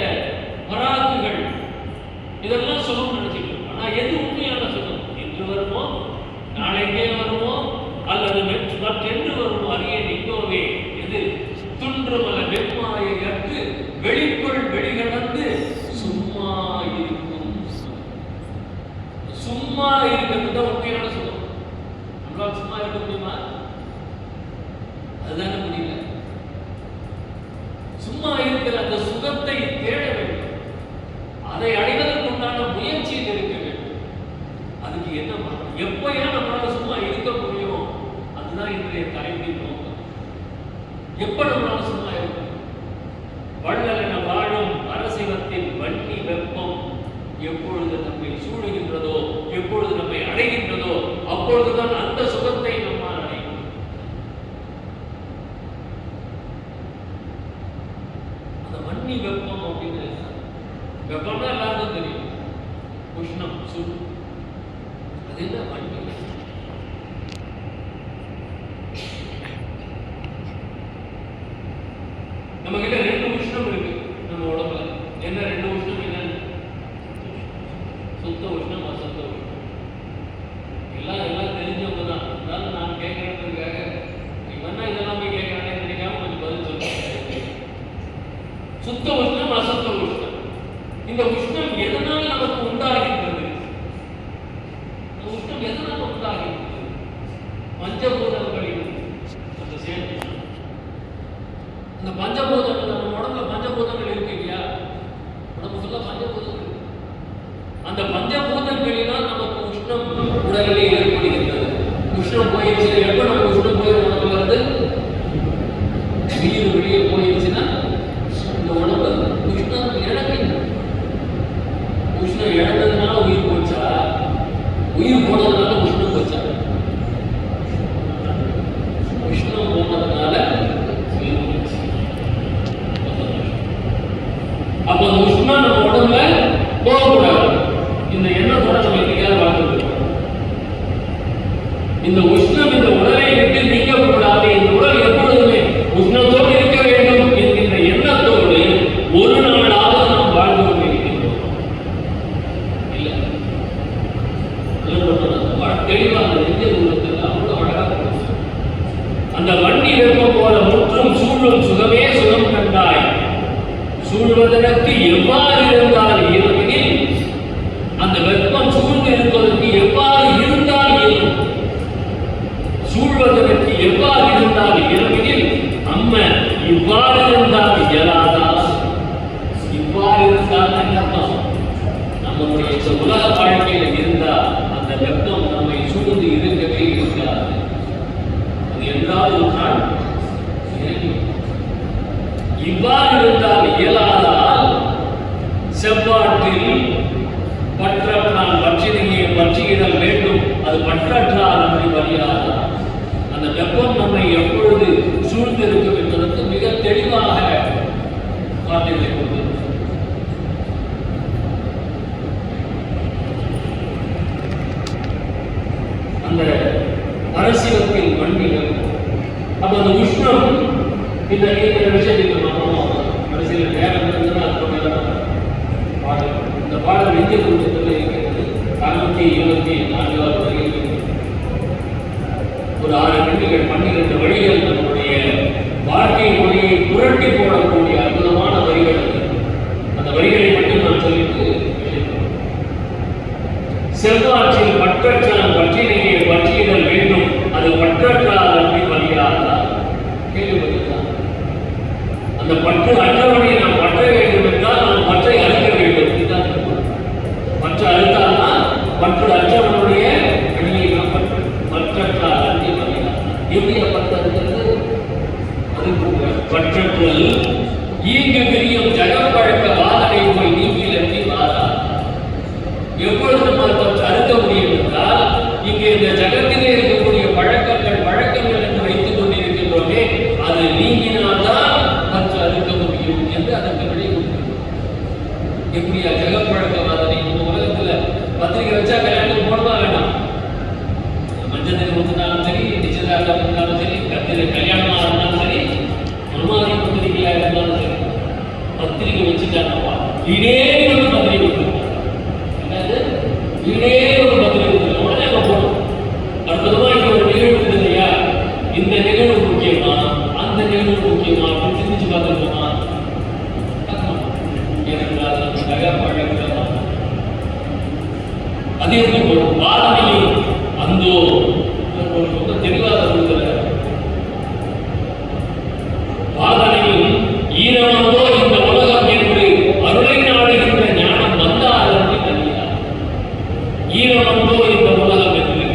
பராக்குகள் இதெல்லாம் சுகம் நினைச்சிட்டு. ஆனா எது உண்மையான சுகம்? இன்று வருமோ நாளைக்கே வருமோ அல்லது மற்றென்று வருமோ அறிய நிற்கவே எது துன்றுமல வெம்மாயை அற்று வெளிக்குள் வெளிகடந்து சும்மா இருக்கும். சும்மா இருக்கிறது தான் உண்மையான சுகம். நம்மளால் சும்மா இருக்க முடியுமா? அதுதானே முடியல. சும்மா இருக்கிற அந்த சுகத்தை தேட வேண்டும், அதை அடைவதற்கு உண்டான முயற்சியில் இருக்க வேண்டும். அதுக்கு என்ன பண்ணணும்? எப்பயா நம்மளால சும்மா இருக்க முடியும்? அதுதான் இன்றைய தலைப்பின் நோக்கம். எப்ப நம்மளால சும்மா இருக்க? வள்ளலென வாழும் அரசிவத்தின் வன்னி வெப்பம் எப்பொழுது நம்மை சூடுகின்றதோ, எப்பொழுது நம்மை அடைகின்றதோ, அப்பொழுதுதான் அந்த சுகத்தை நம்மால் அடையும். அந்த வன்னி வெப்பம் அப்படின்னு வெப்பம்னா எல்லாருக்கும் தெரியும். உஷ்ணம், சூடு. அது என்ன வன்னி? நம்ம கிட்ட ரெண்டு உஷ்ணம் இருக்கு நம்ம உடம்புல. என்ன ரெண்டு உஷ்ணம்? என்ன? சுத்த உஷ்ணம், அசுத்த உஷ்ணம். எல்லாம் தெரிஞ்சவங்க தான். அதாவது நான் கேட்கறதுக்காக இவன்னா இதெல்லாம் போய் கேட்கறானே நினைக்காம கொஞ்சம் பதில் சொல்றேன். சுத்த உஷ்ணம், அசுத்த உஷ்ணம். இந்த உஷ்ணம் எதனால் நமக்கு உண்டாகின்றது? இந்த உஷ்ணம் எதனால் உண்டாகின்றது? பஞ்சபூதங்களின் அந்த சேர்ந்து. அந்த பஞ்சபூதங்கள் நம்ம உடம்புல பஞ்சபூதங்கள் இருக்கு இல்லையா? உடம்பு ஃபுல்லா பஞ்சபூதங்கள். அந்த பஞ்சபூதங்களினால் நமக்கு உஷ்ணம் உடலிலே ஏற்படுகின்றது. உஷ்ணம் போயிடுச்சு. எப்ப நம்ம உஷ்ணம் போய் உடம்புல இருந்து உயிர் வெளியே போயிடுச்சுன்னா இந்த உடம்பு உஷ்ணம் இழக்கின்றது. உஷ்ணம் இழந்ததுனால உயிர் போச்சா? உயிர் போனதுனால உஷ்ணம் போச்சா? உஷ்ணம் போனதுனால அப்ப அந்த உஷ்ணம் நம்ம உடம்புல போகக்கூடாது. இந்த எண்ணத்தோட நம்ம எங்கேயாவது வாழ்ந்துருக்கோம். இந்த உஷ்ணம் இந்த உடலை விட்டு நீங்கக்கூடாது. இந்த உடல் எப்பொழுதுமே உஷ்ணத்தோடு இருக்க வேண்டும் என்கின்ற எண்ணத்தோடு ஒரு நாளாவது நாம் வாழ்ந்து கொண்டிருக்கின்றோம். இல்ல தெளிவாக நெஞ்ச உள்ளத்தில் அவ்வளவு அழகாக அந்த வன்னி வெப்பம் போல முற்றும் சூழும் சுகமே சுகம் கண்டாய். சூழ்வதற்கு எவ்வாறு இருந்தால் இயலுமெனில், அந்த வெப்பம் சூழ்ந்து இருப்பதற்கு எவ்வாறு இருந்தால் இயலும்? சூழ்வதற்கு எவ்வாறு இருந்தால் இயலுமெனில், நம்ம இவ்வாறு இருந்தால் இயலாதா? இவ்வாறு இருந்தால் அர்த்தம் நம்முடைய உலக வாழ்க்கையில இருந்தால் அந்த வெப்பம் நம்மை சூழ்ந்து இருக்கவே இருக்காது. அது என்றால் ஒரு நாள் இவ்வாறு இருந்தால் இயலாதால் செவ்வாற்றில் பற்றற்றால் பற்றினையே பற்றியிடல் வேண்டும். அது பற்றற்றால் நம்மை வழியாதா? அந்த வெப்பம் நம்மை எப்பொழுது சூழ்ந்திருக்கும் என்பதற்கு மிக தெளிவாக வார்த்தைகளை கொண்டு அந்த அரசியலத்தில் மண்ணில் அப்ப அந்த உஷ்ணம் இந்த விஷயத்துக்கு நம்ம அரசியல் நேரம் பாடல். இந்த பாடல் இந்திய குடும்பத்தில் இருக்கிறது. 424 வரையில் ஒரு 6 கண்டுகள் 12 வழிகள் நம்முடைய வாழ்க்கை முறையை புரட்டி போடக்கூடிய அற்புதமான வரிகள். அந்த வரிகளை மட்டும் நான் சொல்லிட்டு செவ்வாற்றில் பற்றற்றால் பற்றினையே பற்றியிடல் வேண்டும். அது பற்றற்றால் அன்றி வழியாதா? கேள்விப்பட்டிருக்கலாம். அந்த பற்று அற்றவனை நாம் பற்ற வேண்டும் என்றால் நாம் பற்றை அறுக்க வேண்டும். இதுதான் பற்று அறுத்தால்தான் பற்று அற்றவனுடைய அணியை நாம் பற்றற்றால் அன்றி வழியாதா? எப்படியா பற்று அறுக்கிறது? அது பற்றற்றல் ஈங்கு பிரியும் ஜகப்பழக்க வாதனை போய் நீங்கில் எட்டி வாரா. எப்பொழுது நம்ம பற்று அறுக்க முடியும் என்றால், இங்கே இந்த ஜகத்திலே இருக்கக்கூடிய பழக்கங்கள் என்று வைத்துக் கொண்டிருக்கின்றோமே, அது நீங்கினால்தான் பற்று அறுக்க எப்படியா ஜெகப்பழக்கவாதனை இந்த உலகத்துல பத்திரிக்கை வச்சா கல்யாணத்துக்கு போனதா வேண்டாம். மஞ்சள் ஊற்றினாலும் சரி, நிச்சயதார்த்தம் இருந்தாலும் சரி, கல்யாணமா இருந்தாலும் சரி, மறுமாதிரி பத்திரிகையா இருந்தாலும் சரி, பத்திரிக்கை வச்சுட்டாங்கப்பா வீடே வந்து பத்திரிக்கை கொடுத்துருக்கோம். என்னது வீடே ஒரு பத்திரிக்கை கொடுத்துருக்கோம். உடனே அங்கே போகணும். அற்புதமா இங்க ஒரு நிகழ்வு இருக்குது இல்லையா, இந்த நிகழ்வு முக்கியமா அந்த நிகழ்வு முக்கியமா அப்படின்னு சிந்திச்சு பார்த்துருக்கோமா? அதே போல் வாதனையும் அந்தோ ரொம்ப தெளிவாக வாதனையும் ஈரமந்தோ இந்த உலகம் என்று அருளை நாடுகின்ற ஞானம் வந்தாலும் தனியார். ஈரமந்தோ இந்த உலகம் என்று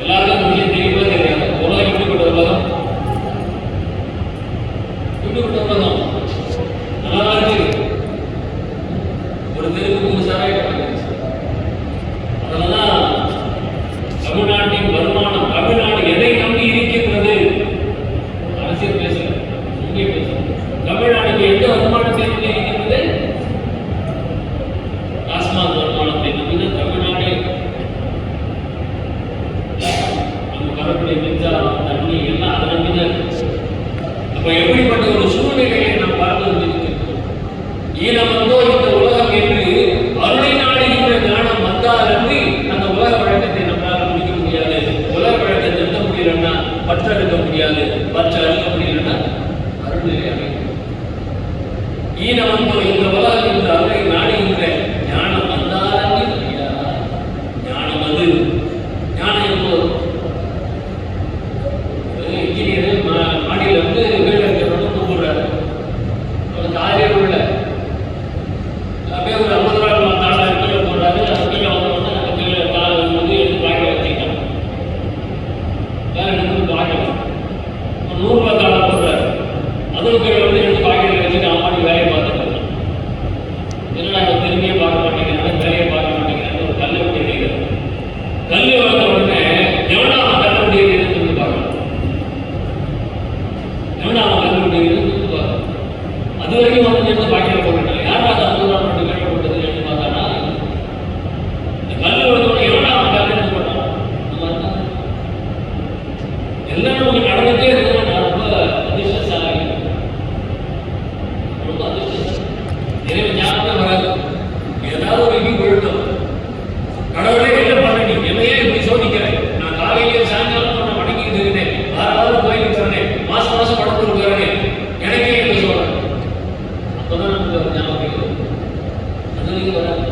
எல்லாருக்கும் விஷயம் தெளிவாக தெரியாது. உலகம் எப்படிப்பட்ட உலகம்? எப்படிப்பட்ட உலகம்? நல்லா இருக்கு. ஒரு தெருக்கு 3 சாராய அதெல்லாம் தமிழ்நாட்டின் வருமானம். தமிழ்நாடு எதை நம்பி இருக்கின்றது? அரசியல் பேசல, இங்கே பேச. தமிழ்நாடுக்கு எந்த வருமானத்தை நம்பி இருக்கின்றது? டாஸ்மாக் வருமானத்தை நம்பிதான் தமிழ்நாடு. நம்ம வரக்கூடிய மின்சாரம், தண்ணி எல்லாம் அதை நம்பிதான். அப்ப எப்படிப்பட்ட ஒரு சூழ்நிலையை நாம் பார்த்து கொண்டிருக்கிறோம். ஈனம் வந்தோ இந்த உலகம் என்று அருளை நாடுகின்ற ஞானம் வந்தாலன்றி அந்த உலக வழக்கத்தை நம்மளால முடிக்க முடியாது. உலக வழக்கத்தை நிறுத்த முடியலன்னா பற்று அழுக்க முடியாது. பற்று அழுக்க முடியலன்னா அருள்நிலை அமைக்கும். ஈனம் வந்தோ இந்த உலகம் என்று அருளை நாடுகின்ற ஞானம் வந்தாலன்றி முடியாதா? ஞானம் அது ஞானம் எப்போ இன்ஜினியர் மாடியில வந்து வீடு இருக்கிறவங்க கூப்பிடுறாரு. காலையே உள்ள அப்படியே ஒரு 50 ரூபாய் தாளை கீழே போடுறாரு. அது கீழே வந்தோம்னா அந்த கீழே தாளை வந்து எடுத்து பாக்கெட் வச்சுக்கிட்டாங்க. வேற எடுத்து பாக்கெட் 100 ரூபாய் தாளை போடுறாரு. அதுவும் கீழே வந்து எடுத்து பாக்கெட்ல வச்சுட்டு அம்மாடி வேலையை பார்த்துட்டு என்னடா திரும்பியே பார்க்க மாட்டேங்கிறாங்க, வேலையை பார்க்க மாட்டேங்கிறாங்க. ஒரு கல்லை விட்டு எறிகிறார். கல்லு வந்த உடனே எவனா அவன் கல்லை விட்டு எறிகிறது பார்க்கணும். எவனா அவன் கல்லு விட்டு எறிகிறது பார்க்கணும். அது வரைக்கும் வந்து எடுத்து பாக்கெட்ல போட்டுட்டாங்க. யாரா அந்த 50 ரூபாய் மட்டும் கீழே போட்டது எடுத்து பார்த்தானா இந்த கல்லு வந்தோடனே எவனா அவன் கல் எடுத்து போட்டான். எல்லாம் நமக்கு நடந்துட்டே இருக்கு. நான் ரொம்ப அதிர்ஷ்டசாலி, ரொம்ப அதிர்ஷ்டசாலி. எனவே ஞாபகம் வராது. ஏதாவது ஒரு இடி போயிட்டோம். கடவுளே என்ன பண்ண நீ என்னையே இப்படி சோதிக்கிறேன்? நான் காலையிலேயே சாயங்காலம் நான் வணங்கிட்டு இருந்தேன். யாராவது கோயிலுக்கு சொன்னேன், மாசம் மாசம் படத்துக்கு போறேன், எனக்கே என்ன சொல்றேன்? அப்பதான் நமக்கு ஞாபகம் அது வராது.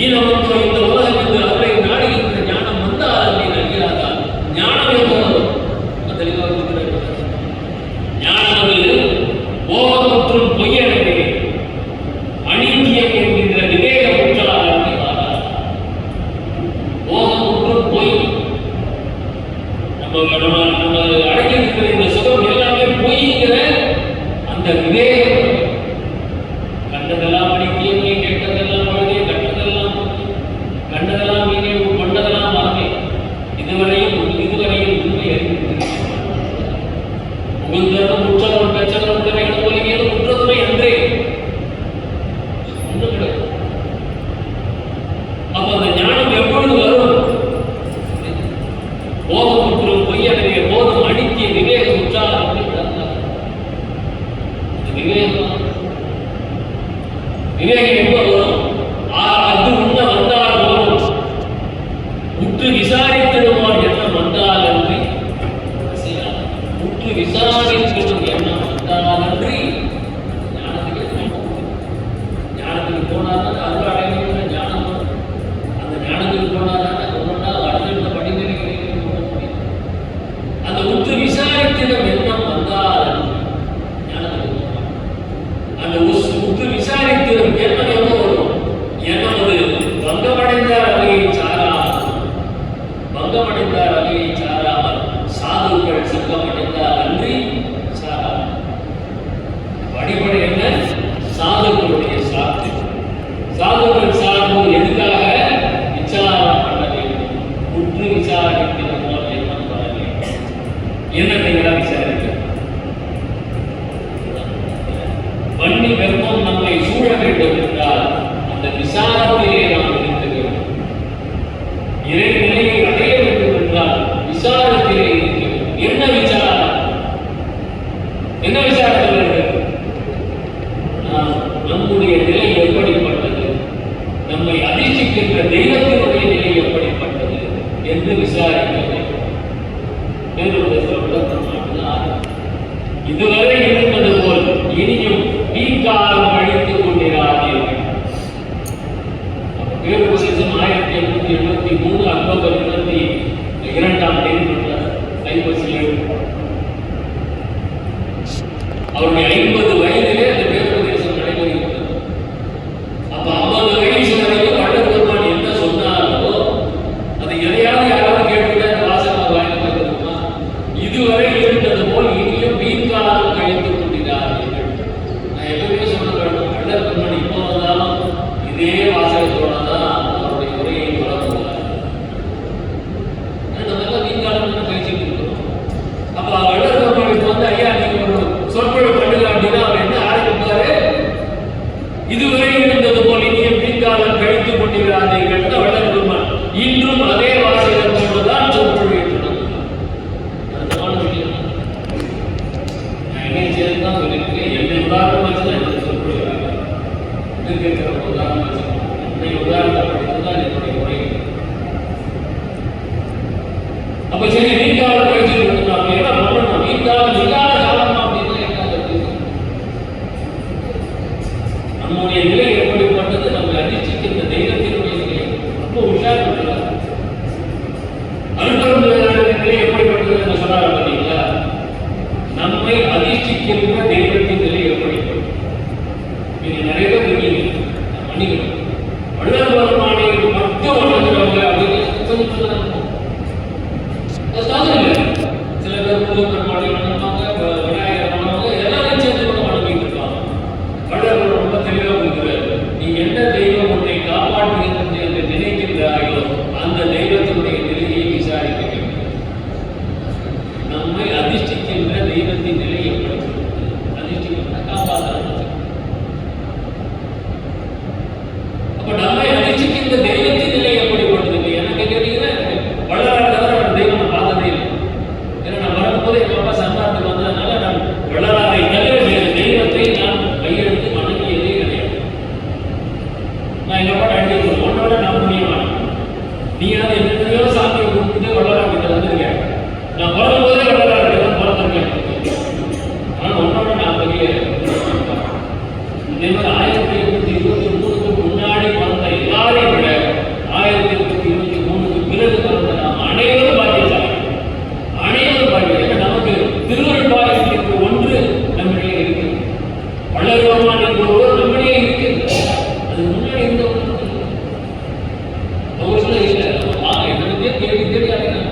ஈனமந்தோ இந்த உலகம் என்று அவரை நாடுகின்ற ஞானம் வந்தால் அப்படின்னு அறிகிறாரா? ஞானம் என்பது தெளிவாக இருக்கிறது. ஞானம் அது போகமுற்றும் பொய்யனவே அநீதியம் என்கின்ற விவேக முற்றால் அறிவாரார். போகமுற்றும் பொய். நம்ம அடைக்கின்ற இந்த சுகம் எல்லாமே பொய்ங்கிற அந்த விவேகம். கண்டதெல்லாம் அடிக்கியமே, கேட்டதெல்லாம் பழுதே, கண்டதெல்லாம் கண்டதெல்லாம் மீனே, கொண்டதெல்லாம் மறமே. இதுவரையும் உண்மை அறிந்திருக்கிறது. உகந்தரும் உற்றவரும் பெற்றவரும் உடமைகள் போலியேனும் உற்றதுமை அன்றே ஒன்றும் கிடையாது. அப்ப அந்த ஞானம் எப்பொழுது வரும்? போதும் மற்றும் பொய்யனவே போதும் அடித்திய விவேகம் உற்றால் விவேகம் எப்போ வரும்? அது உண்மை வந்தால் வரும். உற்று விசாரித்திடுவார் எண்ணம் வந்தால் அன்றி உற்று விசாரித்திடும் எண்ணம் வந்தால் அன்றி ஞானத்துக்கு போனாதான் அருள் அடைகின்ற ஞானம். அந்த ஞானத்துக்கு போனாதான் ஒவ்வொன்றால் அடுத்த படிநிலைகளில் போக முடியும். அந்த உற்று விசாரித்திடும் எண்ணம் வந்தால் ஞானத்துக்கு போகலாம். அந்த உற்று விசாரித்திடும் எண்ணம் எவ்வளோ வரும்? எண்ணம் அது பங்கமடைந்தார் அவையை சாராமல், பங்கமடைந்தார் அவையை சாராமல், சாதுக்கள் சங்கமடைந்தார் அன்றி சாராமல். அடிப்படை என்ன? சாதுக்களுடைய சார்பு. சாதுக்கள் சார்பு எதுக்காக? விசாரம் பண்ண வேண்டும். உற்று விசாரிக்கிற போல் எண்ணம் வர வேண்டும். எண்ணத்தை விசாரிக்க வன்னி வெப்பம் நம்மை சூழ வேண்டும் என்றால் நம்முடைய நிலை எப்படிப்பட்டது, நம்மை அதிர்ச்சிக்கின்ற தெய்வத்தினுடைய நிலை எப்படிப்பட்டது என்று விசாரிக்க வேண்டும். இதுவரை இருந்தது போல் இனியும் வீக்காலம் கழித்துக் கொண்டிராதீர்கள். பேருபதேசம் 1873 அக்டோபர் 22ஆம் தேதி கைப்பற்றியது. அவருடைய 50 வயதிலே அந்த பேருபதேசம் நடைபெறுகிறது. அப்ப 50 வயசு வரைக்கும் வள்ளல் பெருமான் என்ன சொன்னாரோ அது எதையாவது யாராவது கேட்டுக்கிட்ட அந்த வாசகம் வாங்கி இருக்குமா? இதுவரை இருந்தது போல் இனியும் வீண்காலம் கழித்துக் கொண்டிருக்கிறார்கள். நான் எப்பவுமே சொல்ல வேண்டும், வள்ளல் பெருமான் இப்போ வந்தாலும் இதே வாசகத்தோட தான் அவருடைய உரையை தொடங்குவார். நம்ம வீண்காலம் பேசிட்டு இருக்கிறோம். அப்ப வள்ளல் பெருமானுக்கு வந்து ஐயா நீங்க ஒரு சொற்பொழிவு பண்ணுங்க அப்படின்னா அவர் என்ன ஆரம்பிப்பாரு? இதுவரை இருந்தது போல் இனியும் வீண்காலம் கழித்துக் கொண்டிருக்கிறார்கள். வள்ளல் பெருமான் இன்றும் அதே வாசகத்தோடு தான் சொற்பொழிவை தொடங்குவார். அர்த்தமான விஷயம். நான் என்ன செய்யறதுதான் சொல்லியிருக்கேன். என்னை உதாரணம் வச்சுதான் என்னுடைய சொற்பொழிவு இருக்கிற உதாரணம் வச்சுக்கணும். என்னை உதாரணத்தை படித்துதான் என்னுடைய உரை. அப்ப சரி வீண்காலம் கழிச்சுட்டு இருக்கணும். என்ன பண்ணணும்? வீண்காலம் இல்லாத காலம் அப்படின்னா என்ன? நம்முடைய நிலை எப்படிப்பட்டது, நம்மை அதிர்ச்சிக்கின்ற தெய்வத்தினுடைய நிலை ரொம்ப உஷார் பண்ணுறார். அருட்பெருஞ்சோதியாருடைய நிலை எப்படிப்பட்டது என்று சொன்னார் பார்த்தீங்களா? நம்மை அதிர்ச்சிக்கின்ற தெய்வத்தின் நிலை எப்படிப்பட்டது? நீங்க நிறைய பேர் இருக்கீங்க, மன்னிக்கணும். வள்ளல் பெருமானை மட்டும் வணங்குறவங்க அப்படின்னு கொஞ்சம் சொல்லுங்க. சில பேர் முருகன் பெருமானை வணங்குவாங்க, விநாயகர் வணங்குவாங்க, எல்லாரும் சேர்ந்து கூட வணங்கிட்டு இருப்பாங்க. வள்ளல் ரொம்ப தெளிவாக கொடுக்குறாரு. நீ என்ன தெய்வம் உன்னை காப்பாற்றுகிறது என்று நினைக்கின்றாயோ அந்த தெய்வத்தினுடைய நிலையை விசாரிக்க வேண்டும். நம்மை அதிர்ஷ்டிக்கின்ற தெய்வத்தின் நிலை எப்படி? அதிர்ஷ்டிக்கின்ற காப்பாற்ற. அப்ப நம்மை அதிர்ஷ்டிக்கின்ற தெய்வத்தின் நிலை எப்படிப்பட்டது? எனக்கு கேட்டீங்கன்னா வள்ளலார் தவிர ஒரு தெய்வம் நான் பார்த்ததே இல்லை. ஏன்னா நான் வரும்போது எங்க அப்பா சந்தானத்துக்கு வந்ததுனால நான் வள்ளலாரை தவிர வேறு தெய்வத்தை நான் கையெழுத்து வணங்கியதே கிடையாது. நான் எங்க அப்பா அடிச்சு உன்னோட நான் புண்ணியவான், நீ அது எத்தனையோ சாமியை கொடுத்துட்டு வள்ளலார் கிட்ட வந்துருக்கேன். நான் பிறகும்போதே வள்ளலார் கிட்ட தான் பிறந்திருக்கேன். ஆனால் உன்னோட நான் பெரிய இதே மாதிரி 1823க்கு முன்னாடி பிறந்த எல்லாரையும் விட 1823க்கு பிறகு பிறந்த நாம் அனைவரும் பாக்கியசாலி. அனைவரும் பாக்கியம். ஏன்னா நமக்கு திருவருட்பாயத்திற்கு ஒன்று நம்மிடையே இருக்கு. வள்ளல் பெருமான் என்ற ஒருவர் நம்மிடையே இருக்கிறது. அது முன்னாடி இருந்தவங்க அவங்களும் இல்லை. என்னத்தையே தேடி தேடி அடைஞ்சாங்க.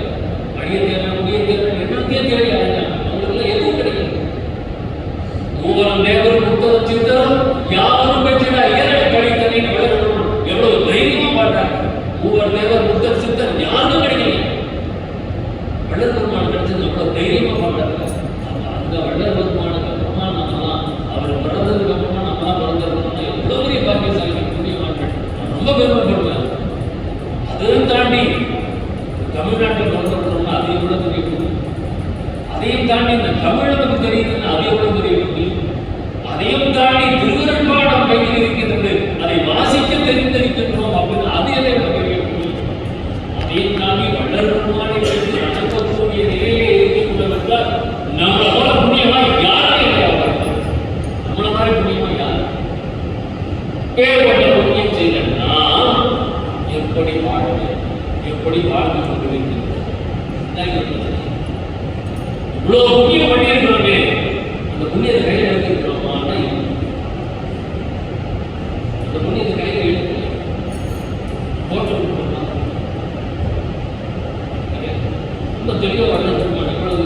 அடிய தேர்தல், முடிய தேர்தல், என்னத்தையே தேடி அடைஞ்சாங்க. அவங்களுக்குலாம் எதுவும் கிடைக்கும். மூவரம் தேவரும் முத்தரும் சித்தரும் யாரும் பெற்றிட இயற்கை கழித்தனை எவ்வளவு தைரியமா பாடுறாங்க. மூவர் தேவர் முத்தர் சித்தர் யாருக்கும் கிடைக்கல. வள்ளல் பெருமான் கிடைச்சது எவ்வளவு தைரியமா பாடுறாங்க. அந்த வள்ளல் பெருமானுக்கு அப்புறமா நம்மலாம் அவர் பிறந்ததுக்கு அப்புறமா நம்மலாம் பிறந்திருக்கோம்னா எவ்வளவு பெரிய பாக்கியசாலிகள், புண்ணியவான்கள். நான் ரொம்ப பெருமைப்படுவேன். அதையும் தாண்டி தமிழ்நாட்டில் பிறந்திருக்கோம்னா அது எவ்வளவு பெரிய புண்ணியம். அதையும் தாண்டி இந்த தமிழனுக்கு தெரியுதுன்னு அது எவ்வளவு பெரிய புண்ணியம். அதையும் தாண்டி திருவருட்பாடம் கையில் இருக்கின்றது, அதை வாசிக்க தெரிந்திருக்கின்றோம் அப்படின்னு அது எதை பெரிய புண்ணியம். அதையும் தாண்டி வள்ளல் பெருமானை நடக்கக்கூடிய நிலையிலே இருக்கின்றோம் என்றால் நம்மளை போல புண்ணியமா யாருமே கிடையாது. நம்மள மாதிரி புண்ணியமா யார்? பேர்பட்ட புண்ணியம் செய்த நாம் எப்படி வாழ்வது, எப்படி வாழ்ந்து கொண்டிருக்கின்றோம்? இவ்வளவு புண்ணியம் பண்ணியிருக்கிறோமே, அந்த புண்ணியத்தை கையில் எடுத்துக்கிறோமா? அந்த புண்ணியத்தை கையில் எடுத்து போட்டு ரொம்ப தெளிவாக வளர்ந்துருக்காங்க. இவ்வளவு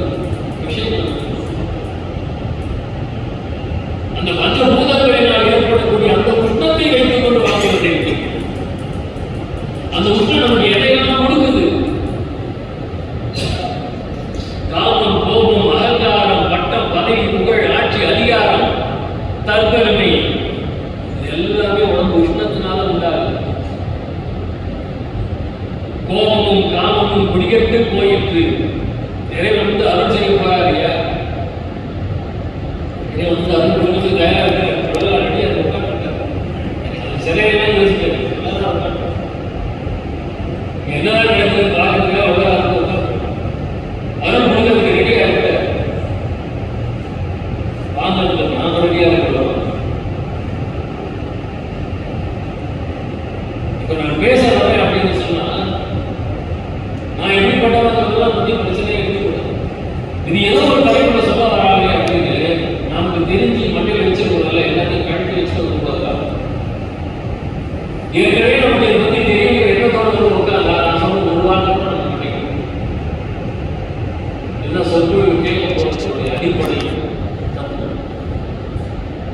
விஷயங்கள் அந்த பஞ்சபூதங்களினால் ஏற்படக்கூடிய அந்த உஷ்ணத்தை வைத்துக் கொண்டு வாழ்ந்து கொண்டிருக்கிறோம். அந்த உஷ்ணம் நமக்கு எதையெல்லாம் கொடுக்குது? காமம், கோபம், அகங்காரம், பட்டம், பதவி, புகழ், ஆட்சி, அதிகாரம், தற்பெருமை, எல்லாமே உடம்பு உஷ்ணத்தினால உண்டாகுது. கோபமும் காமமும் குடிகட்டு போயிற்று. இறைவன் வந்து அருள் செய்ய போறாரு. இறைவன் வந்து அருள் ஏற்கனவே நமக்கு இதை பற்றி தெரியுங்கிற எண்ணத்தோட வந்து உட்கார்ந்தா நான் சொன்ன ஒரு வார்த்தை கூட நமக்கு கிடைக்கும். என்ன சொற்பொழிவு கேட்க போறதுடைய அடிப்படை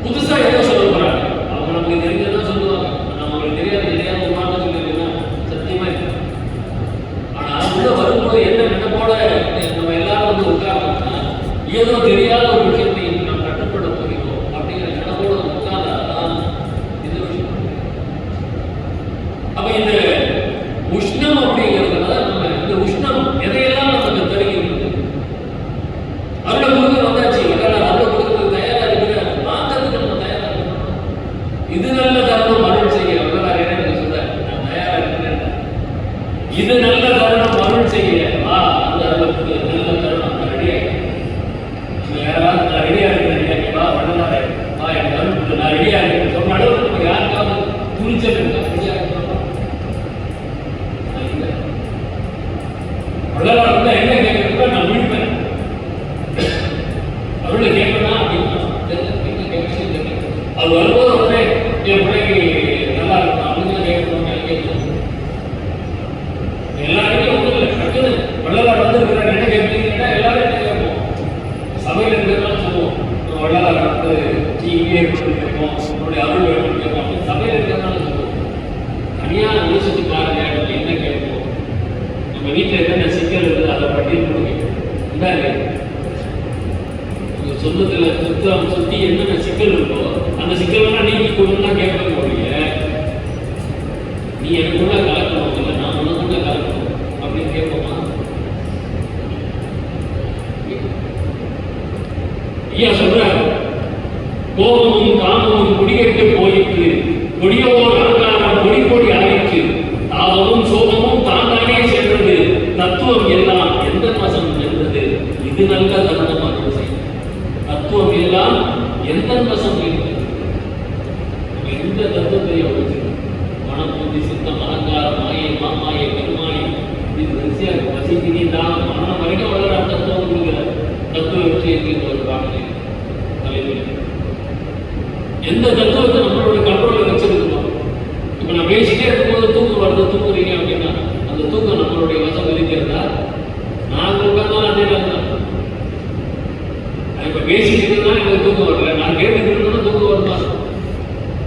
புதுசா ஏதோ சொல்ல போறாங்க. அவங்க நமக்கு தெரிஞ்சதான் சொல்லுவாங்க. நம்மளுக்கு தெரியாத ஒரு வார்த்தை சொல்லிருக்கீங்கன்னா சத்தியமா இருக்கு. ஆனா உள்ள வரும்போது என்ன நினைப்போட நம்ம எல்லாரும் வந்து உட்கார்ந்தோம்னா ஏதோ தெரியாத ஒரு விஷயத்தை நாம் கட்டுப்பட போகிறோம் அப்படிங்கிற நினைப்போட நம்ம உட்கார்ந்தாதான் இந்த விஷயம். அப்ப இந்த உஷ்ணம் அப்படிங்கிறதுனால நம்ம இந்த உஷ்ணம் எதையெல்லாம் நமக்கு தருகிறது. அருளை கொடுக்க வந்தாச்சு, அருளை கொடுக்கறது தயாரா இருக்கிற மாற்றத்துக்கு நம்ம தயாரா இருக்கணும். இது நல்ல தருணம் அருள் செய்ய வரலாறு என்ன சொல்ற, நான் தயாரா இருக்கிறேன். இது நல்ல தருணம் அருள் செய்ய வா, அந்த அருளுக்கு நல்ல தருணம் ரெடியா யாராவது நான் ரெடியா இருக்கிறேன் வா வரலாறு வா எனக்கு அருள் நான் ரெடியா இருக்கேன் சொன்ன அளவுக்கு நம்ம யாருக்காவது துணிச்சல் இருக்கா? ரெடியா இருக்கணும். வரலாறு வந்து என்ன கேட்கறதுக்கு நான் விழுப்பேன் அவருடைய கேட்கணும் அப்படின்னா அது வரும்போது உடனே என் பிள்ளைக்கு நல்லா இருக்கும் அப்படின்னு கேட்கணும். எல்லாருமே ஒன்றும் இல்லை, டக்குன்னு வள்ளலார் வந்து என்ன கேட்பீங்கன்னா எல்லாரும் என்ன கேட்போம், சபையில் இருக்கிறதெல்லாம் சொல்லுவோம் வள்ளலார் வந்து டிவியே கேட்போம், உங்களுடைய அருள் வேணும்னு கேட்போம் அப்படின்னு சபையில் இருக்கிறதுனால சொல்லுவோம். தனியாக யோசிச்சு பாருங்க அப்படின்னு என்ன கேட்போம். நம்ம வீட்டில் என்னென்ன சிக்கல் இருக்குது அதை பற்றி இந்தாங்க சொந்தத்தில் சுத்தம் சுற்றி என்னென்ன சிக்கல் இருக்கோ அந்த சிக்கல்லாம் நீக்கி கொடுன்னா கேட்பாங்க. நீ எனக்குள்ள கலக்கணும் இல்லை நான் உனக்குள்ள கலக்கணும் அப்படின்னு கேட்போமா? ஐயா சொல்றாரு, கோபமும் காமமும் குடிகெட்டு போயிற்று, கொடியோர் அலங்காரம் கொடி கொடி ஆயிற்று, தாபமும் சோகமும் தாண்டானே சென்றது, தத்துவம் எல்லாம் எந்த வசம் இருந்தது, இது நல்ல தருணமாக செய்யும். தத்துவம் எல்லாம் எந்த வசம் இருக்கிறது. எந்த தத்துவத்தை மனம் புத்தி சித்தம் அலங்காரம் மாயை மாமாயை பெருமாயை இது வரிசையாக வசிக்கிறீ தான் மனம் வரைக்கும் வளர தத்துவம் கொடுக்கிற தத்துவ விஷயத்தின் ஒரு பாடலை தலைவர் எந்த தத்துவத்தை நம்மளோட கண்ட்ரோலில் வச்சிருக்கணும். இப்போ நான் பேசிட்டே இருக்கும்போது தூக்கம் வருது தூங்குறீங்க அப்படின்னா அந்த தூக்கம் நம்மளுடைய வசம் இருக்கிறதா? நான் உட்கார்ந்தாலும் அதே தான். இப்போ பேசிக்கிட்டு தான் எனக்கு தூக்கம் வரல, நான் கேட்டுக்கிட்டு தூக்கம் வருமா